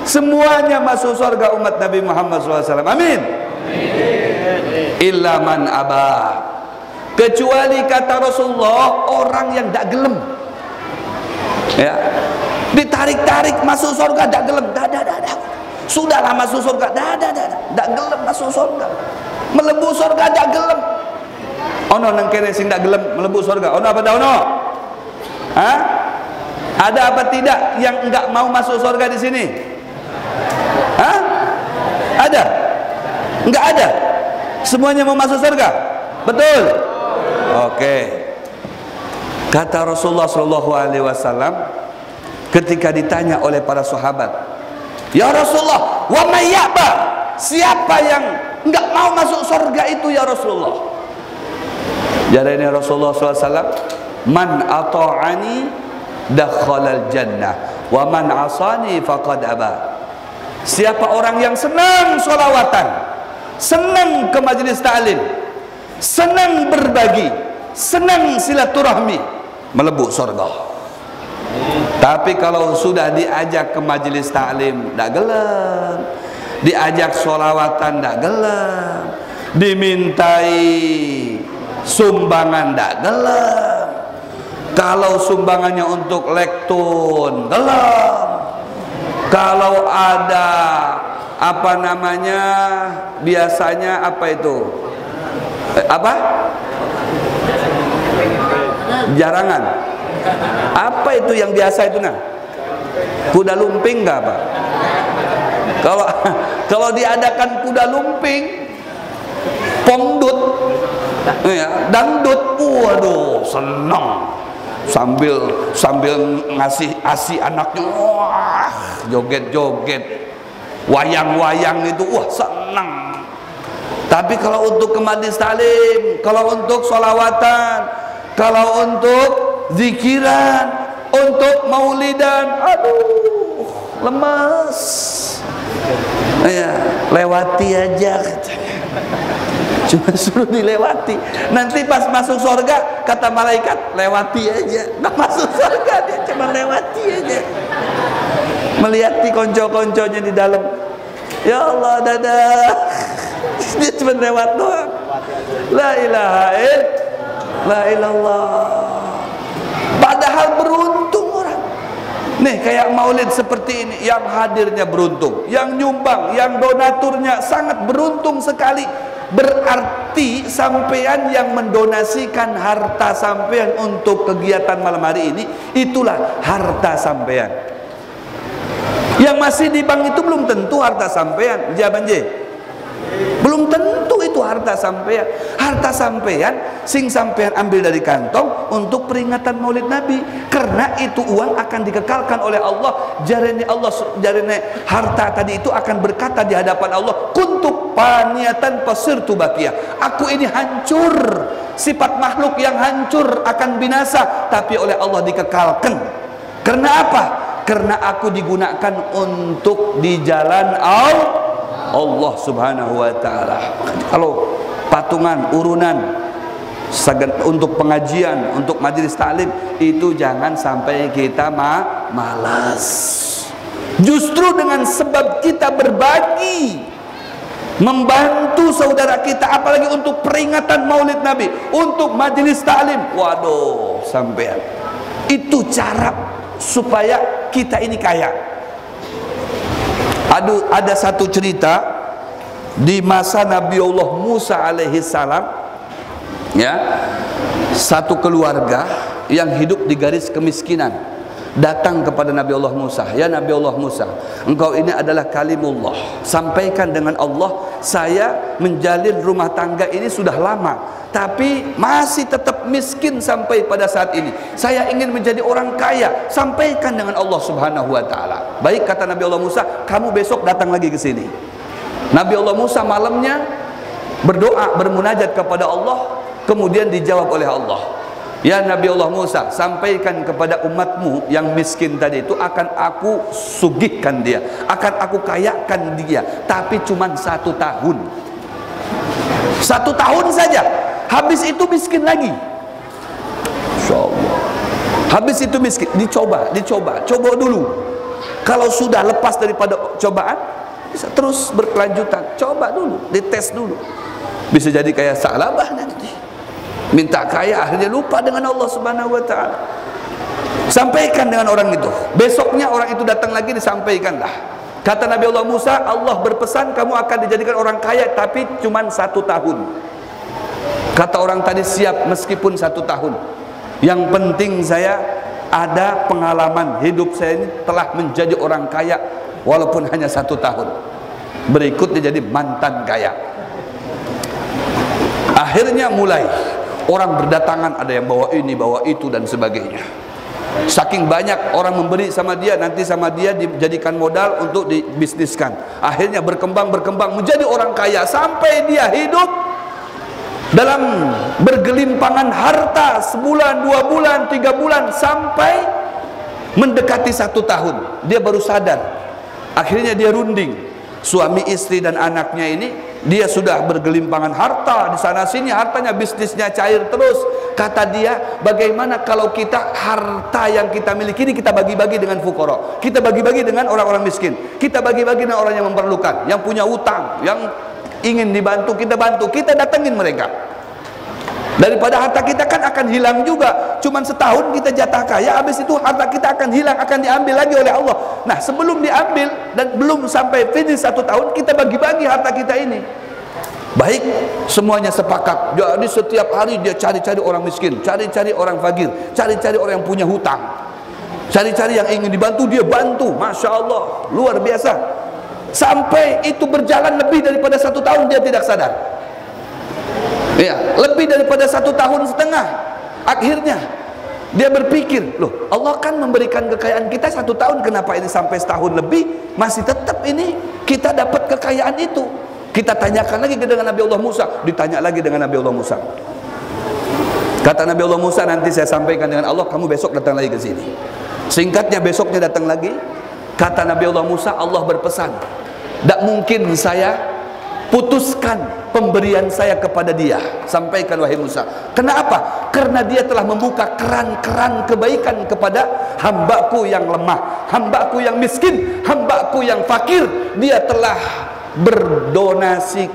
Semuanya masuk surga umat Nabi Muhammad SAW. Amin. Illa man abah. Kecuali kata Rasulullah orang yang tak gelem. Ya, ditarik-tarik masuk surga tak gelem. Dah. Sudahlah masuk surga. Dah. Tak gelem masuk surga. Melebu surga tak gelem. Ono nang kene sing tak gelem melebu surga. Ono apa dah ono? Hah? Ada apa tidak yang enggak mau masuk surga di sini? Hah? Ada? Enggak ada? Semuanya mau masuk surga? Betul? Oke. Kata Rasulullah SAW ketika ditanya oleh para sahabat, ya Rasulullah, wa may ya'ba? Siapa yang enggak mau masuk surga itu ya Rasulullah? Jarene Rasulullah SAW, man ata'ani dakhalal jannah wa man asani faqad aba. Siapa orang yang senang sholawatan, senang ke majelis ta'lim, senang berbagi, senang silaturahmi, melebu surga. Tapi kalau sudah diajak ke majelis ta'lim tak gelem, diajak sholawatan tak gelem, dimintai sumbangan tak gelem, kalau sumbangannya untuk lektun gelem, kalau ada apa namanya biasanya apa itu apa jarangan, apa itu yang biasa itu nah, kuda lumping nggak apa? Kalau diadakan kuda lumping, pongdut, ya, dangdut, waduh senang, sambil ngasih asi anaknya, wah joget-joget, wayang-wayang itu, wah senang. Tapi kalau untuk ke majelis taklim, kalau untuk sholawatan, kalau untuk zikiran, untuk maulidan, aduh lemas. Ya, lewati aja katanya. Cuma suruh dilewati. Nanti pas masuk surga kata malaikat lewati aja. Nggak masuk surga, dia cuma lewati aja. Melihat konco-konconya di dalam. Ya Allah, dadah. Dia cuma lewat doang. La ilaha illallah. Padahal beruntung orang. Nih kayak maulid seperti ini, yang hadirnya beruntung, yang nyumbang, yang donaturnya sangat beruntung sekali. Berarti sampean yang mendonasikan harta sampean untuk kegiatan malam hari ini, itulah harta sampean. Yang masih di bank itu belum tentu harta sampean, belum tentu itu harta sampean. Harta sampean sing sampean ambil dari kantong untuk peringatan Maulid Nabi, karena itu uang akan dikekalkan oleh Allah. Jarene harta tadi itu akan berkata di hadapan Allah, kuntu paniatan pasirtu baqiyah. Aku ini hancur, sifat makhluk yang hancur akan binasa, tapi oleh Allah dikekalkan. Karena apa? Karena aku digunakan untuk di jalan Allah Subhanahu wa taala. Kalau patungan, urunan untuk pengajian, untuk majelis taklim, itu jangan sampai kita malas. Justru dengan sebab kita berbagi, membantu saudara kita, apalagi untuk peringatan Maulid Nabi, untuk majelis taklim, waduh sampean, itu cara supaya kita ini kaya. Ada satu cerita di masa Nabi Allah Musa alaihi salam, ya, satu keluarga yang hidup di garis kemiskinan datang kepada Nabi Allah Musa. Ya Nabi Allah Musa, engkau ini adalah kalimullah, sampaikan dengan Allah, saya menjalin rumah tangga ini sudah lama, tapi masih tetap miskin sampai pada saat ini. Saya ingin menjadi orang kaya, sampaikan dengan Allah Subhanahu wa taala. Baik, kata Nabi Allah Musa, kamu besok datang lagi ke sini. Nabi Allah Musa malamnya berdoa, bermunajat kepada Allah, kemudian dijawab oleh Allah. Ya Nabi Allah Musa, sampaikan kepada umatmu yang miskin tadi itu, akan aku sugihkan dia, akan aku kayakan dia, tapi cuma 1 tahun. 1 tahun saja, habis itu miskin lagi. Insyaallah. Habis itu miskin, coba dulu. Kalau sudah lepas daripada cobaan, bisa terus berkelanjutan. Coba dulu, dites dulu. Bisa jadi kayak Sa'labah nanti, minta kaya, akhirnya lupa dengan Allah Subhanahu wa taala. Sampaikan dengan orang itu. Besoknya orang itu datang lagi, disampaikanlah. Kata Nabi Allah Musa, Allah berpesan kamu akan dijadikan orang kaya, tapi cuma 1 tahun. Kata orang tadi, siap meskipun 1 tahun. Yang penting saya ada pengalaman hidup, saya ini telah menjadi orang kaya walaupun hanya 1 tahun. Berikutnya jadi mantan kaya. Akhirnya mulai orang berdatangan, ada yang bawa ini, bawa itu dan sebagainya. Saking banyak orang memberi sama dia, nanti sama dia dijadikan modal untuk dibisniskan. Akhirnya berkembang menjadi orang kaya, sampai dia hidup dalam bergelimpangan harta sebulan, 2 bulan, 3 bulan, sampai mendekati 1 tahun. Dia baru sadar. Akhirnya dia runding, suami, istri dan anaknya ini, dia sudah bergelimpangan harta di sana sini, hartanya, bisnisnya cair terus. Kata dia, bagaimana kalau kita harta yang kita miliki ini kita bagi-bagi dengan fuqara, kita bagi-bagi dengan orang-orang miskin, kita bagi-bagi dengan orang yang memerlukan, yang punya utang, yang ingin dibantu, kita bantu, kita datengin mereka. Daripada harta kita kan akan hilang juga, cuman setahun kita jatah kaya, habis itu harta kita akan hilang, akan diambil lagi oleh Allah. Nah, sebelum diambil dan belum sampai finish 1 tahun, kita bagi-bagi harta kita ini. Baik, semuanya sepakat. Jadi setiap hari dia cari-cari orang miskin, cari-cari orang fakir, cari-cari orang yang punya hutang, cari-cari yang ingin dibantu, dia bantu. Masya Allah, luar biasa. Sampai itu berjalan lebih daripada 1 tahun, dia tidak sadar. Ya, lebih daripada 1,5 tahun. Akhirnya dia berpikir, loh, Allah kan memberikan kekayaan kita 1 tahun, kenapa ini sampai setahun lebih masih tetap ini kita dapat kekayaan itu? Kita tanyakan lagi dengan Nabi Allah Musa, ditanya lagi dengan Nabi Allah Musa. Kata Nabi Allah Musa, nanti saya sampaikan dengan Allah, kamu besok datang lagi ke sini. Singkatnya, besoknya datang lagi. Kata Nabi Allah Musa, Allah berpesan, tidak mungkin saya putuskan pemberian saya kepada dia. Sampaikan wahai Musa. Kenapa? Karena dia telah membuka keran-keran kebaikan kepada hambaku yang lemah, hambaku yang miskin, hambaku yang fakir. Dia telah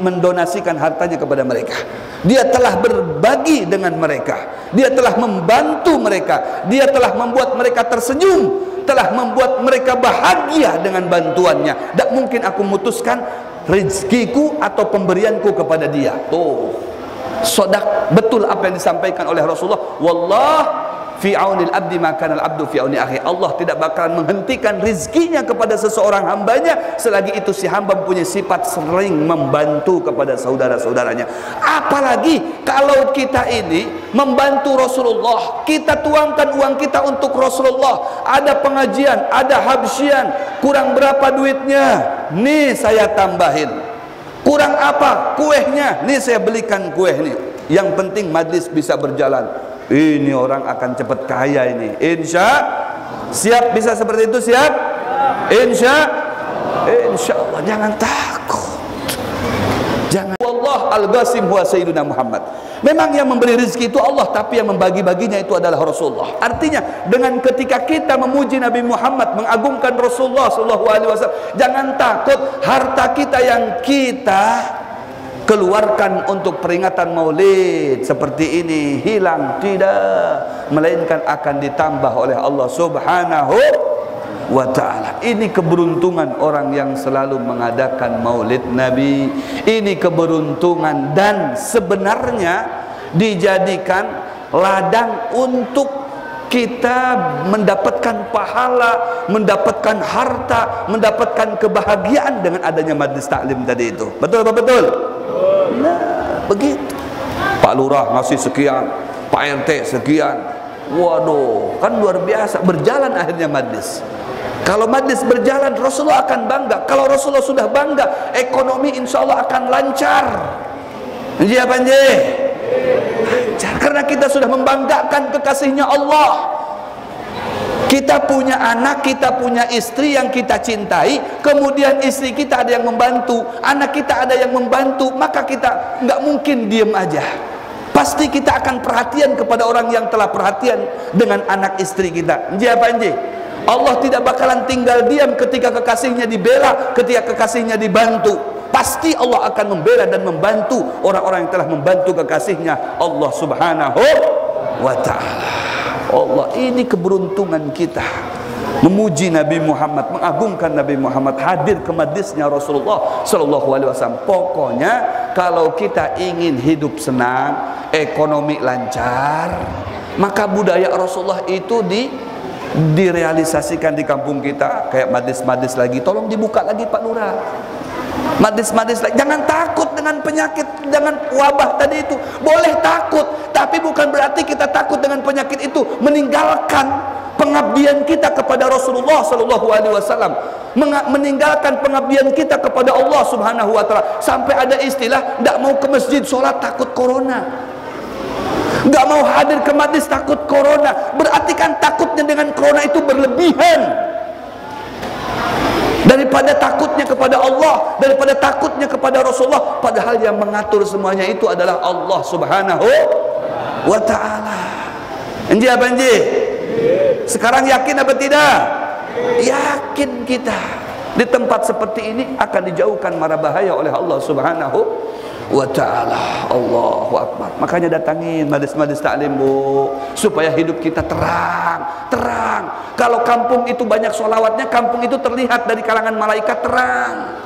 mendonasikan hartanya kepada mereka. Dia telah berbagi dengan mereka. Dia telah membantu mereka. Dia telah membuat mereka tersenyum, telah membuat mereka bahagia dengan bantuannya. Tak mungkin aku memutuskan rezekiku atau pemberianku kepada dia. Tuh, sodak betul apa yang disampaikan oleh Rasulullah. Wallah fi aunil abdi maka al abdu fi auni akhi. Allah tidak bakalan menghentikan rizkinya kepada seseorang hambanya selagi itu si hamba punya sifat sering membantu kepada saudara-saudaranya. Apalagi kalau kita ini membantu Rasulullah, kita tuangkan uang kita untuk Rasulullah. Ada pengajian, ada habsyian, kurang berapa duitnya? Nih saya tambahin. Kurang apa? Kuehnya. Nih saya belikan kueh nih. Yang penting majlis bisa berjalan. Ini orang akan cepat kaya ini, insya Siap bisa seperti itu? Siap? Insya Allah. Jangan takut. Jangan. Allah al-Ghasim huwa Sayyiduna Muhammad. Memang yang memberi rezeki itu Allah, tapi yang membagi-baginya itu adalah Rasulullah. Artinya dengan ketika kita memuji Nabi Muhammad, mengagungkan Rasulullah SAW, jangan takut harta kita yang kita keluarkan untuk peringatan maulid seperti ini hilang, tidak, melainkan akan ditambah oleh Allah Subhanahu wa ta'ala. Ini keberuntungan orang yang selalu mengadakan maulid Nabi. Ini keberuntungan, dan sebenarnya dijadikan ladang untuk kita mendapatkan pahala, mendapatkan harta, mendapatkan kebahagiaan dengan adanya majlis taklim tadi itu. Betul apa betul? Nah, begitu. Pak Lurah ngasih sekian, Pak RT sekian. Waduh, kan luar biasa. Berjalan akhirnya majlis. Kalau majlis berjalan, Rasulullah akan bangga. Kalau Rasulullah sudah bangga, ekonomi insya Allah akan lancar. Iya apa lancar? Karena kita sudah membanggakan kekasihnya Allah. Kita punya anak, kita punya istri yang kita cintai, kemudian istri kita ada yang membantu, anak kita ada yang membantu, maka kita nggak mungkin diem aja. Pasti kita akan perhatian kepada orang yang telah perhatian dengan anak istri kita. Iya apa lancar? Allah tidak bakalan tinggal diam ketika kekasihnya dibela, ketika kekasihnya dibantu. Pasti Allah akan membela dan membantu orang-orang yang telah membantu kekasihnya Allah Subhanahu wa ta'ala. Allah, ini keberuntungan kita memuji Nabi Muhammad, mengagungkan Nabi Muhammad, hadir ke majlisnya Rasulullah sallallahu alaihi wasallam. Pokoknya kalau kita ingin hidup senang, ekonomi lancar, maka budaya Rasulullah itu direalisasikan di kampung kita. Kayak majlis-majlis lagi, tolong dibuka lagi Pak Lurah. Majlis-majlis lagi. Jangan takut dengan penyakit, dengan wabah tadi itu. Boleh takut, tapi bukan berarti kita takut dengan penyakit itu meninggalkan pengabdian kita kepada Rasulullah sallallahu alaihi wasallam, meninggalkan pengabdian kita kepada Allah Subhanahu wa taala. Sampai ada istilah enggak mau ke masjid sholat takut corona, enggak mau hadir ke majlis takut corona. Berarti kan takutnya dengan corona itu berlebihan daripada takutnya kepada Allah, daripada takutnya kepada Rasulullah. Padahal yang mengatur semuanya itu adalah Allah Subhanahu wa ta'ala. Enji apa enji? Sekarang yakin apa tidak? Yakin kita. Di tempat seperti ini akan dijauhkan mara bahaya oleh Allah Subhanahu wa ta'ala. Allahu Akbar. Makanya datangin majlis-majlis taklim, Bu, supaya hidup kita terang. Kalau kampung itu banyak sholawatnya, kampung itu terlihat dari kalangan malaikat terang.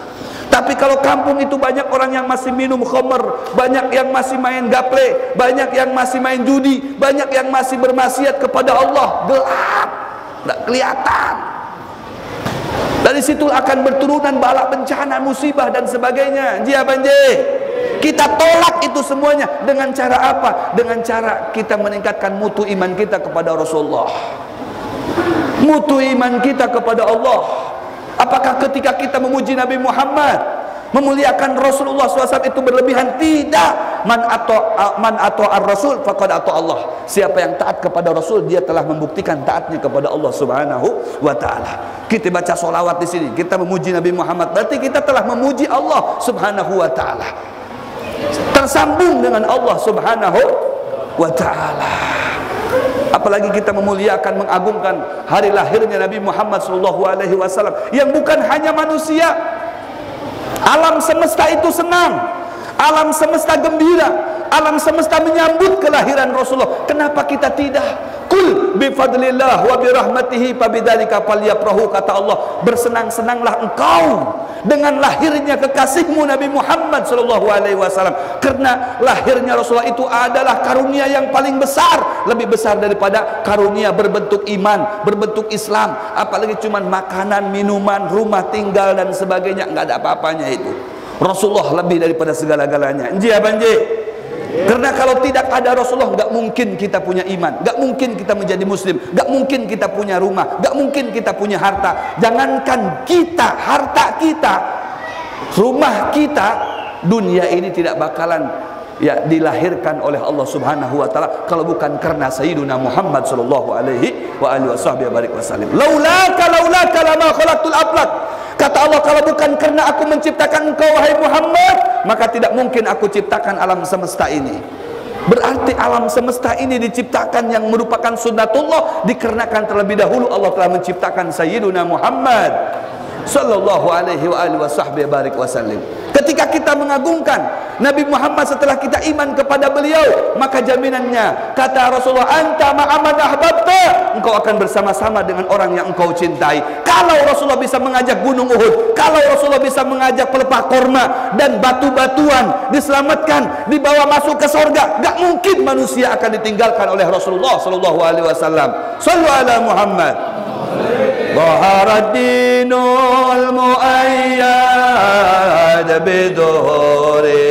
Tapi kalau kampung itu banyak orang yang masih minum khamr, banyak yang masih main gaple, banyak yang masih main judi, banyak yang masih bermaksiat kepada Allah, gelap, tidak kelihatan. Dari situ akan berturunan bala, bencana, musibah dan sebagainya. Ji apa ji? Kita tolak itu semuanya dengan cara apa? Dengan cara kita meningkatkan mutu iman kita kepada Rasulullah, mutu iman kita kepada Allah. Apakah ketika kita memuji Nabi Muhammad, memuliakan Rasulullah SAW itu berlebihan? Tidak. Man atau ar-Rasul faqad atau Allah. Siapa yang taat kepada Rasul, dia telah membuktikan taatnya kepada Allah Subhanahu wa ta'ala. Kita baca solawat di sini, kita memuji Nabi Muhammad, berarti kita telah memuji Allah Subhanahu wa ta'ala, tersambung dengan Allah Subhanahu wa ta'ala. Apalagi kita memuliakan, mengagungkan hari lahirnya Nabi Muhammad SAW, yang bukan hanya manusia, alam semesta itu senang, alam semesta gembira, alam semesta menyambut kelahiran Rasulullah. Kenapa kita tidak? Kul bifadlillah wa birahmatihi fabidzalika falyafrahu, kata Allah, bersenang-senanglah engkau dengan lahirnya kekasihmu Nabi Muhammad SAW. Karena lahirnya Rasulullah itu adalah karunia yang paling besar, lebih besar daripada karunia berbentuk iman, berbentuk Islam. Apalagi cuman makanan, minuman, rumah tinggal dan sebagainya, nggak ada apa-apanya itu. Rasulullah lebih daripada segala-galanya. Enji apa enji? Karena kalau tidak ada Rasulullah, nggak mungkin kita punya iman, nggak mungkin kita menjadi muslim, nggak mungkin kita punya rumah, nggak mungkin kita punya harta. Jangankan kita, harta kita, rumah kita, dunia ini tidak bakalan ya dilahirkan oleh Allah Subhanahu wa taala kalau bukan karena Sayyiduna Muhammad sallallahu alaihi wa alihi wasallam. Laulaka lama khalaqtul aflaq. Kata Allah, kalau bukan karena aku menciptakan engkau wahai Muhammad, maka tidak mungkin aku ciptakan alam semesta ini. Berarti alam semesta ini diciptakan yang merupakan sunnatullah dikarenakan terlebih dahulu Allah telah menciptakan Sayyiduna Muhammad sallallahu alaihi wa alihi wasallam. Ketika kita mengagungkan Nabi Muhammad setelah kita iman kepada beliau, maka jaminannya kata Rasulullah, anta ma'aman ahbabta, engkau akan bersama-sama dengan orang yang engkau cintai. Kalau Rasulullah bisa mengajak gunung Uhud, kalau Rasulullah bisa mengajak pelepah korma dan batu-batuan diselamatkan, dibawa masuk ke surga, gak mungkin manusia akan ditinggalkan oleh Rasulullah sallallahu alaihi wasallam. Sallu ala Muhammad. Dhahara dinul muayyad biduhuri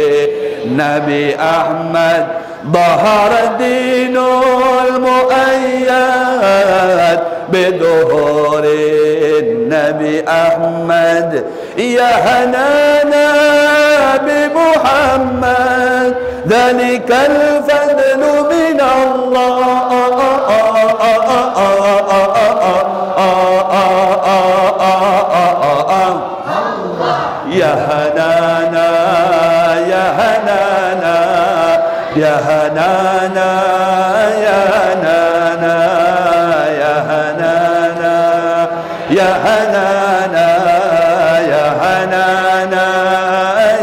Nabi Ahmad. Dhahara dinul muayyad biduhuri Nabi Ahmad. Ya hanana bi Muhammad, dhalikal fadlu min Allah. Ya hanana, ya hanana, ya hanana, ya hanana, ya hanana, ya hanana, ya hanana,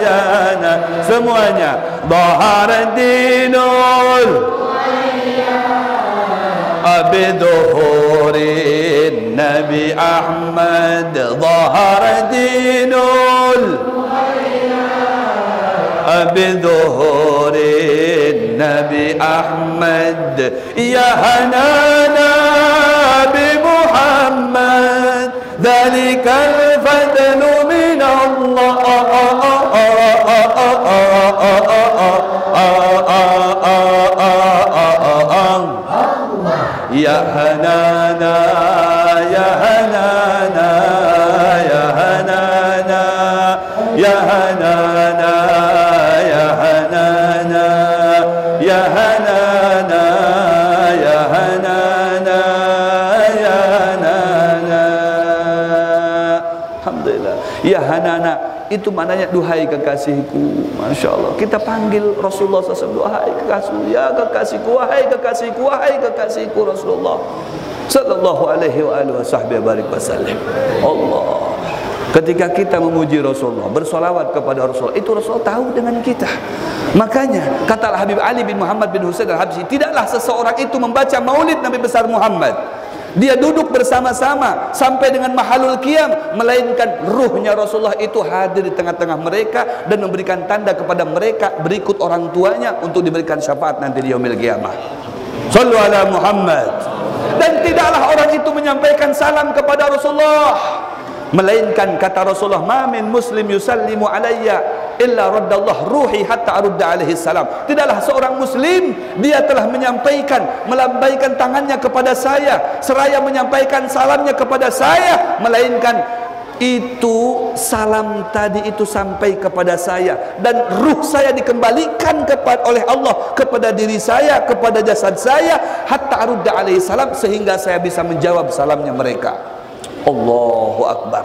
ya hanana. Semuanya. Dhahara dinul biduhuri Nabi Ahmad. Dhahara dinul biduhuri Nabi Ahmad. Ya hanana bi Muhammad, dhalikal fadlu min Allah. Ya hanana, ya hanana, ya hanana, ya hanana, ya hanana, ya hanana, ya hanana, ya hanana. Alhamdulillah. Ya hanana itu maknanya duhai kekasihku. Masya Allah, kita panggil Rasulullah SAW, duhai kekasihku, ya kekasihku, wahai kekasihku, wahai kekasihku Rasulullah sallallahu alaihi wa alihi wasallam. Allah, ketika kita memuji Rasulullah, bersolawat kepada Rasulullah, itu Rasulullah tahu dengan kita. Makanya kata Habib Ali bin Muhammad bin Husain al-Habsyi, tidaklah seseorang itu membaca maulid Nabi besar Muhammad, dia duduk bersama-sama sampai dengan mahalul qiyam, melainkan ruhnya Rasulullah itu hadir di tengah-tengah mereka dan memberikan tanda kepada mereka berikut orang tuanya untuk diberikan syafaat nanti di yaumil qiyamah. Sallu ala Muhammad. Dan tidaklah orang itu menyampaikan salam kepada Rasulullah, melainkan kata Rasulullah, ma min muslim yusallimu alayya illa raddallah ruhi hatta arudda alaihi salam. Tidaklah seorang muslim dia telah menyampaikan, melambaikan tangannya kepada saya seraya menyampaikan salamnya kepada saya, melainkan itu salam tadi itu sampai kepada saya dan ruh saya dikembalikan oleh Allah kepada diri saya, kepada jasad saya, hatta arudda alaihi salam, sehingga saya bisa menjawab salamnya mereka. Allahu Akbar.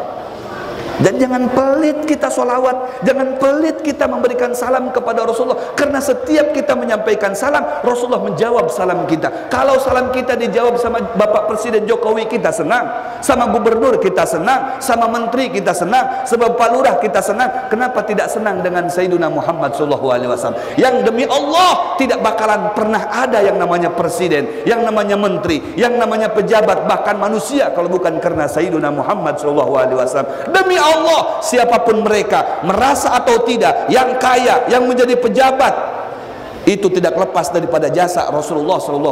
Dan jangan pelit kita sholawat, jangan pelit kita memberikan salam kepada Rasulullah, karena setiap kita menyampaikan salam, Rasulullah menjawab salam kita. Kalau salam kita dijawab sama Bapak Presiden Jokowi, kita senang, sama Gubernur kita senang, sama Menteri kita senang, sama Pak Lurah kita senang. Kenapa tidak senang dengan Sayyiduna Muhammad SAW, yang demi Allah tidak bakalan pernah ada yang namanya Presiden, yang namanya Menteri, yang namanya pejabat, bahkan manusia, kalau bukan karena Sayyiduna Muhammad SAW. Demi Allah, siapapun mereka, merasa atau tidak, yang kaya, yang menjadi pejabat, itu tidak lepas daripada jasa Rasulullah SAW.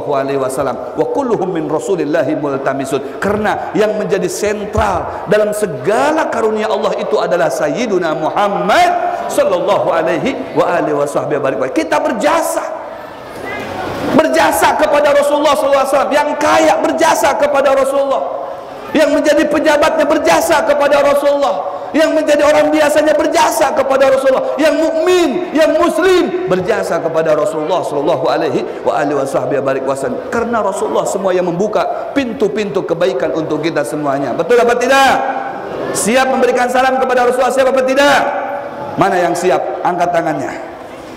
Wa kulluhum min Rasulillahi multamisun. Karena yang menjadi sentral dalam segala karunia Allah itu adalah Sayyiduna Muhammad sallallahu alaihi wa alihi wasallam. Kita berjasa kepada Rasulullah SAW. Yang kaya berjasa kepada Rasulullah. Yang menjadi pejabatnya berjasa kepada Rasulullah. Yang menjadi orang biasanya berjasa kepada Rasulullah. Yang mukmin, yang muslim berjasa kepada Rasulullah sallallahu alaihi wasallam. Karena Rasulullah semua yang membuka pintu-pintu kebaikan untuk kita semuanya. Betul apa tidak? Siap memberikan salam kepada Rasulullah, siap apa tidak? Mana yang siap? Angkat tangannya.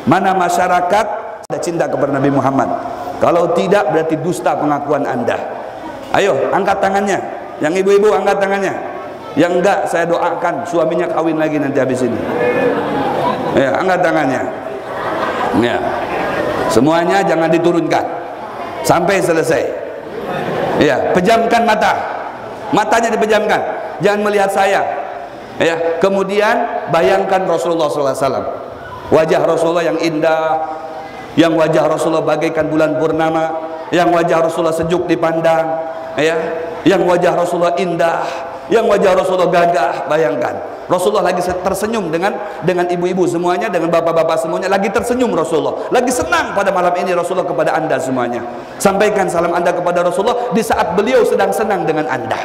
Mana masyarakat ada cinta kepada Nabi Muhammad? Kalau tidak berarti dusta pengakuan Anda. Ayo angkat tangannya. Yang ibu-ibu angkat tangannya. Yang enggak saya doakan suaminya kawin lagi nanti habis ini. Ya, angkat tangannya. Ya. Semuanya jangan diturunkan sampai selesai. Ya, pejamkan mata. Matanya dipejamkan. Jangan melihat saya. Ya, kemudian bayangkan Rasulullah SAW. Wajah Rasulullah yang indah, yang wajah Rasulullah bagaikan bulan purnama, yang wajah Rasulullah sejuk dipandang, ya, yang wajah Rasulullah indah, yang wajah Rasulullah gagah. Bayangkan Rasulullah lagi tersenyum dengan ibu-ibu semuanya, dengan bapak-bapak semuanya, lagi tersenyum Rasulullah, lagi senang pada malam ini Rasulullah kepada Anda semuanya. Sampaikan salam Anda kepada Rasulullah di saat beliau sedang senang dengan Anda.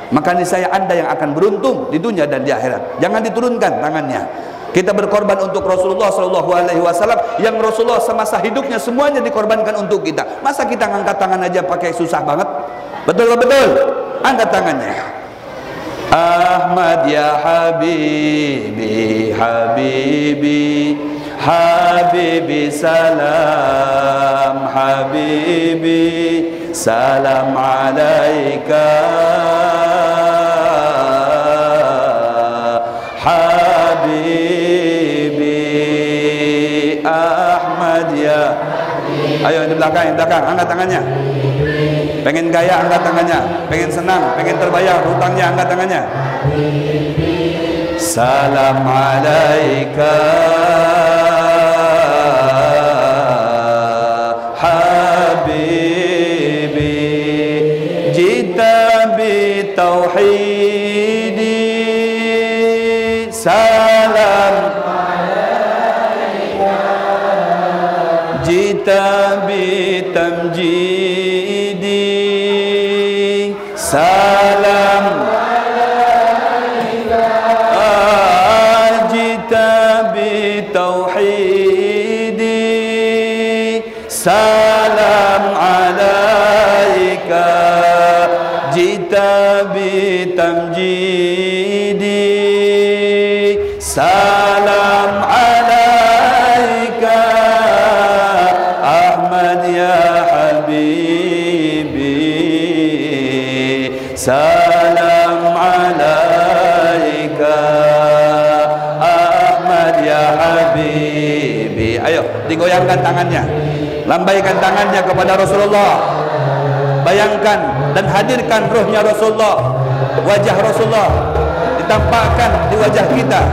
Maka niscaya Anda yang akan beruntung di dunia dan di akhirat. Jangan diturunkan tangannya. Kita berkorban untuk Rasulullah sallallahu alaihi wasallam yang Rasulullah semasa hidupnya semuanya dikorbankan untuk kita. Masa kita ngangkat tangan aja pakai susah banget? Betul betul. Angkat tangannya. Ahmad ya habibi habibi habibi salam habibi salam alaika habibi Ahmad ya. Ayo di belakang angkat tangannya. Pengen gaya angkat tangannya, pengen senang, pengen terbayar hutangnya angkat tangannya. Salam alaika habibi jita bi tauhidi salam alaika jita bi tamjid salam alaika ajita bi tauhidi salam alaika jita bi tamjidi salam alaika Ahmad ya habibi salam alaika Ahmad ya habibi. Ayo digoyangkan tangannya, lambaikan tangannya kepada Rasulullah. Bayangkan dan hadirkan ruhnya Rasulullah, wajah Rasulullah ditampakkan di wajah kita.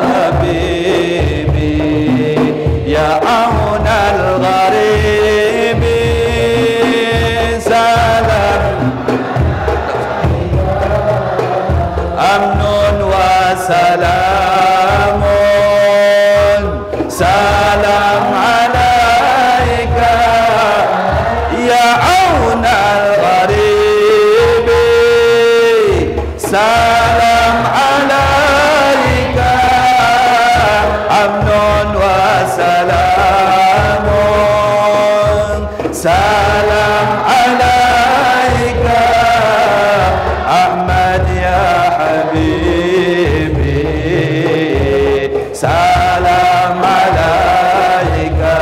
Habibi ya aunal gharibi salam amnun wa salamun salam alaika ya aunal gharibi salam alaika amnun wa salamun salam alaika Ahmad ya habibi salam alaika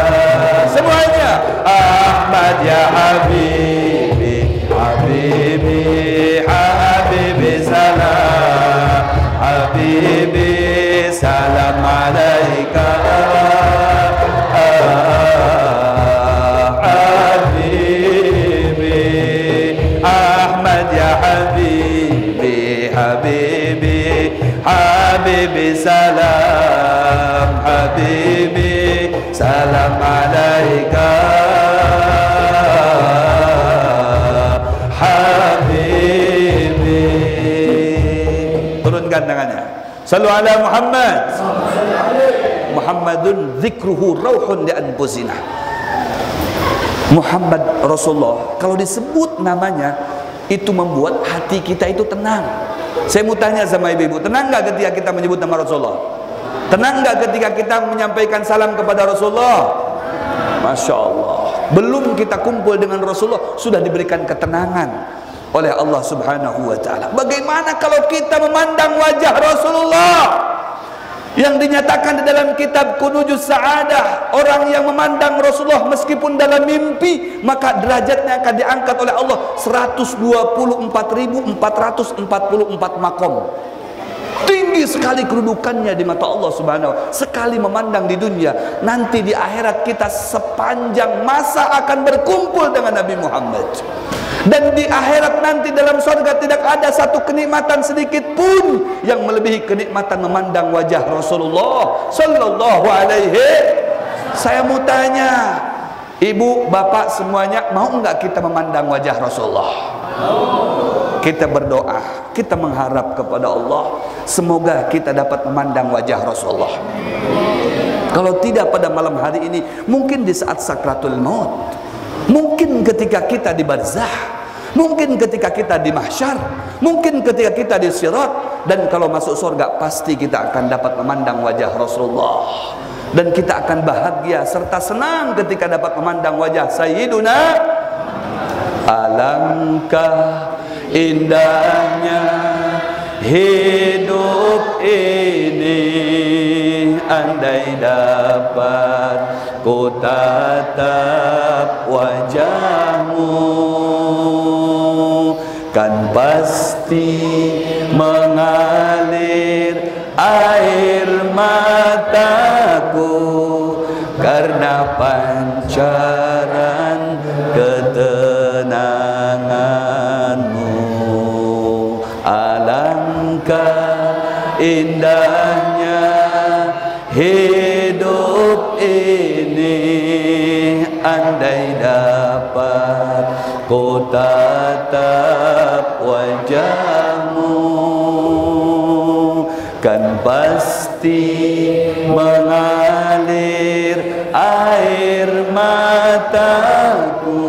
semuanya Ahmad ya habibi habibi habibi salam habibi salam alaika habibi Ahmad ya habibi habibi habibi salam habibi salam alaika habibi. Turunkan tangannya. Sallu ala Muhammad. Muhammadun dzikruhu rauhun li anfusina. Muhammad Rasulullah kalau disebut namanya itu membuat hati kita itu tenang. Saya mau tanya sama ibu-ibu, tenang nggak ketika kita menyebut nama Rasulullah? Tenang nggak ketika kita menyampaikan salam kepada Rasulullah? Masya Allah. Belum kita kumpul dengan Rasulullah, sudah diberikan ketenangan oleh Allah Subhanahu wa ta'ala. Bagaimana kalau kita memandang wajah Rasulullah yang dinyatakan di dalam kitab Kunujus Sa'adah, orang yang memandang Rasulullah meskipun dalam mimpi, maka derajatnya akan diangkat oleh Allah 124.444 makom. Tinggi sekali kedudukannya di mata Allah Subhanahu wa ta'ala. Sekali memandang di dunia, nanti di akhirat kita sepanjang masa akan berkumpul dengan Nabi Muhammad. Dan di akhirat nanti dalam surga tidak ada satu kenikmatan sedikit pun yang melebihi kenikmatan memandang wajah Rasulullah sallallahu alaihi. Saya mau tanya, ibu, bapak semuanya, mau enggak kita memandang wajah Rasulullah? Kita berdoa, kita mengharap kepada Allah, semoga kita dapat memandang wajah Rasulullah. Kalau tidak pada malam hari ini, mungkin di saat sakratul maut, mungkin ketika kita di barzah, mungkin ketika kita di mahsyar, mungkin ketika kita di sirat, dan kalau masuk surga pasti kita akan dapat memandang wajah Rasulullah. Dan kita akan bahagia serta senang ketika dapat memandang wajah Sayyiduna. Alangkah indahnya hidup ini, andai dapat ku tatap wajahmu, kan pasti mengalir air mataku karena pancaran ketenanganmu. Alangkah indahnya hidup ini, andai dapat ku tatap wajahmu, kan pasti mengalir air mataku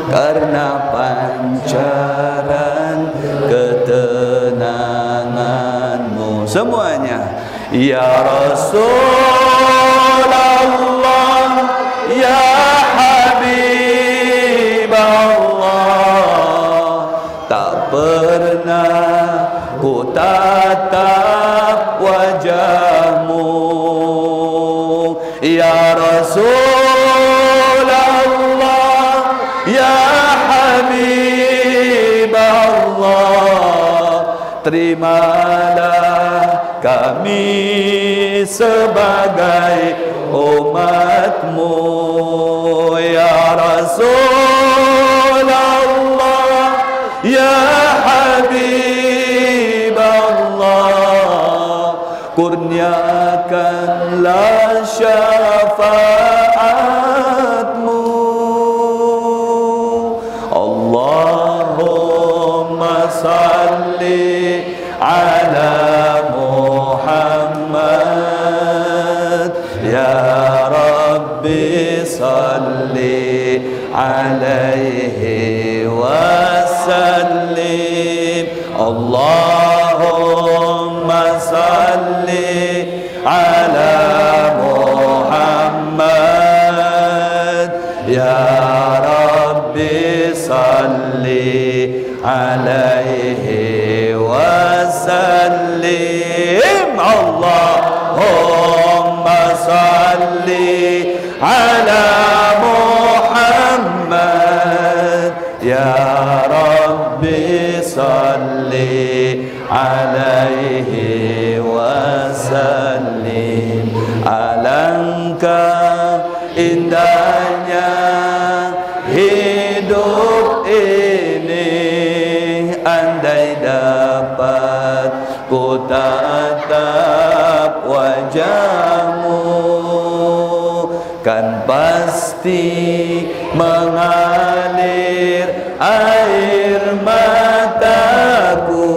karena pancaran ketenanganmu. Semuanya, ya Rasulullah, ya Habib Allah, tak pernah ku tatap wajahmu, ya Rasulullah, ya Habib Allah, terimalah kami sebagai umatmu, ya Rasulullah, ya Habib Allah, kurniakanlah syafaatmu. Allahumma salli ala Muhammad, ya Rabbi salli alaihi wasallim. Allahumma salli ala Muhammad, ya Rabbi salli alaihi wasallim. Allahumma salli ala Muhammad, ya Rabbi salli alaihi wasallim. Alangkah indahnya hidup ini, andai dapat ku tatap wajahmu, kan pasti mengalir air mataku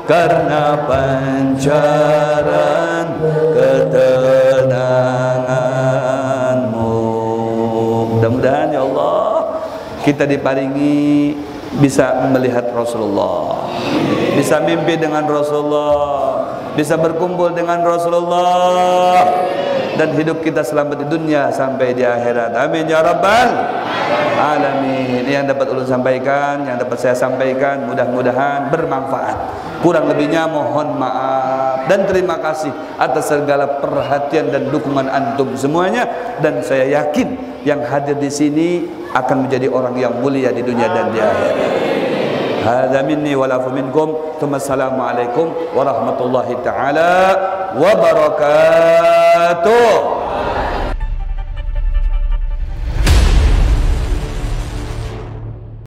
karena pancaran ketenanganmu. Mudah-mudahan ya Allah kita diparingi bisa melihat Rasulullah, bisa mimpi dengan Rasulullah, bisa berkumpul dengan Rasulullah, dan hidup kita selamat di dunia sampai di akhirat. Amin ya rabbal alamin. Yang dapat ulun sampaikan, yang dapat saya sampaikan, mudah-mudahan bermanfaat. Kurang lebihnya mohon maaf dan terima kasih atas segala perhatian dan dukungan antum semuanya, dan saya yakin yang hadir di sini akan menjadi orang yang mulia di dunia dan di akhirat. Hadza minni wa lafu minkum. Assalamualaikum warahmatullahi taala wabarakatuh.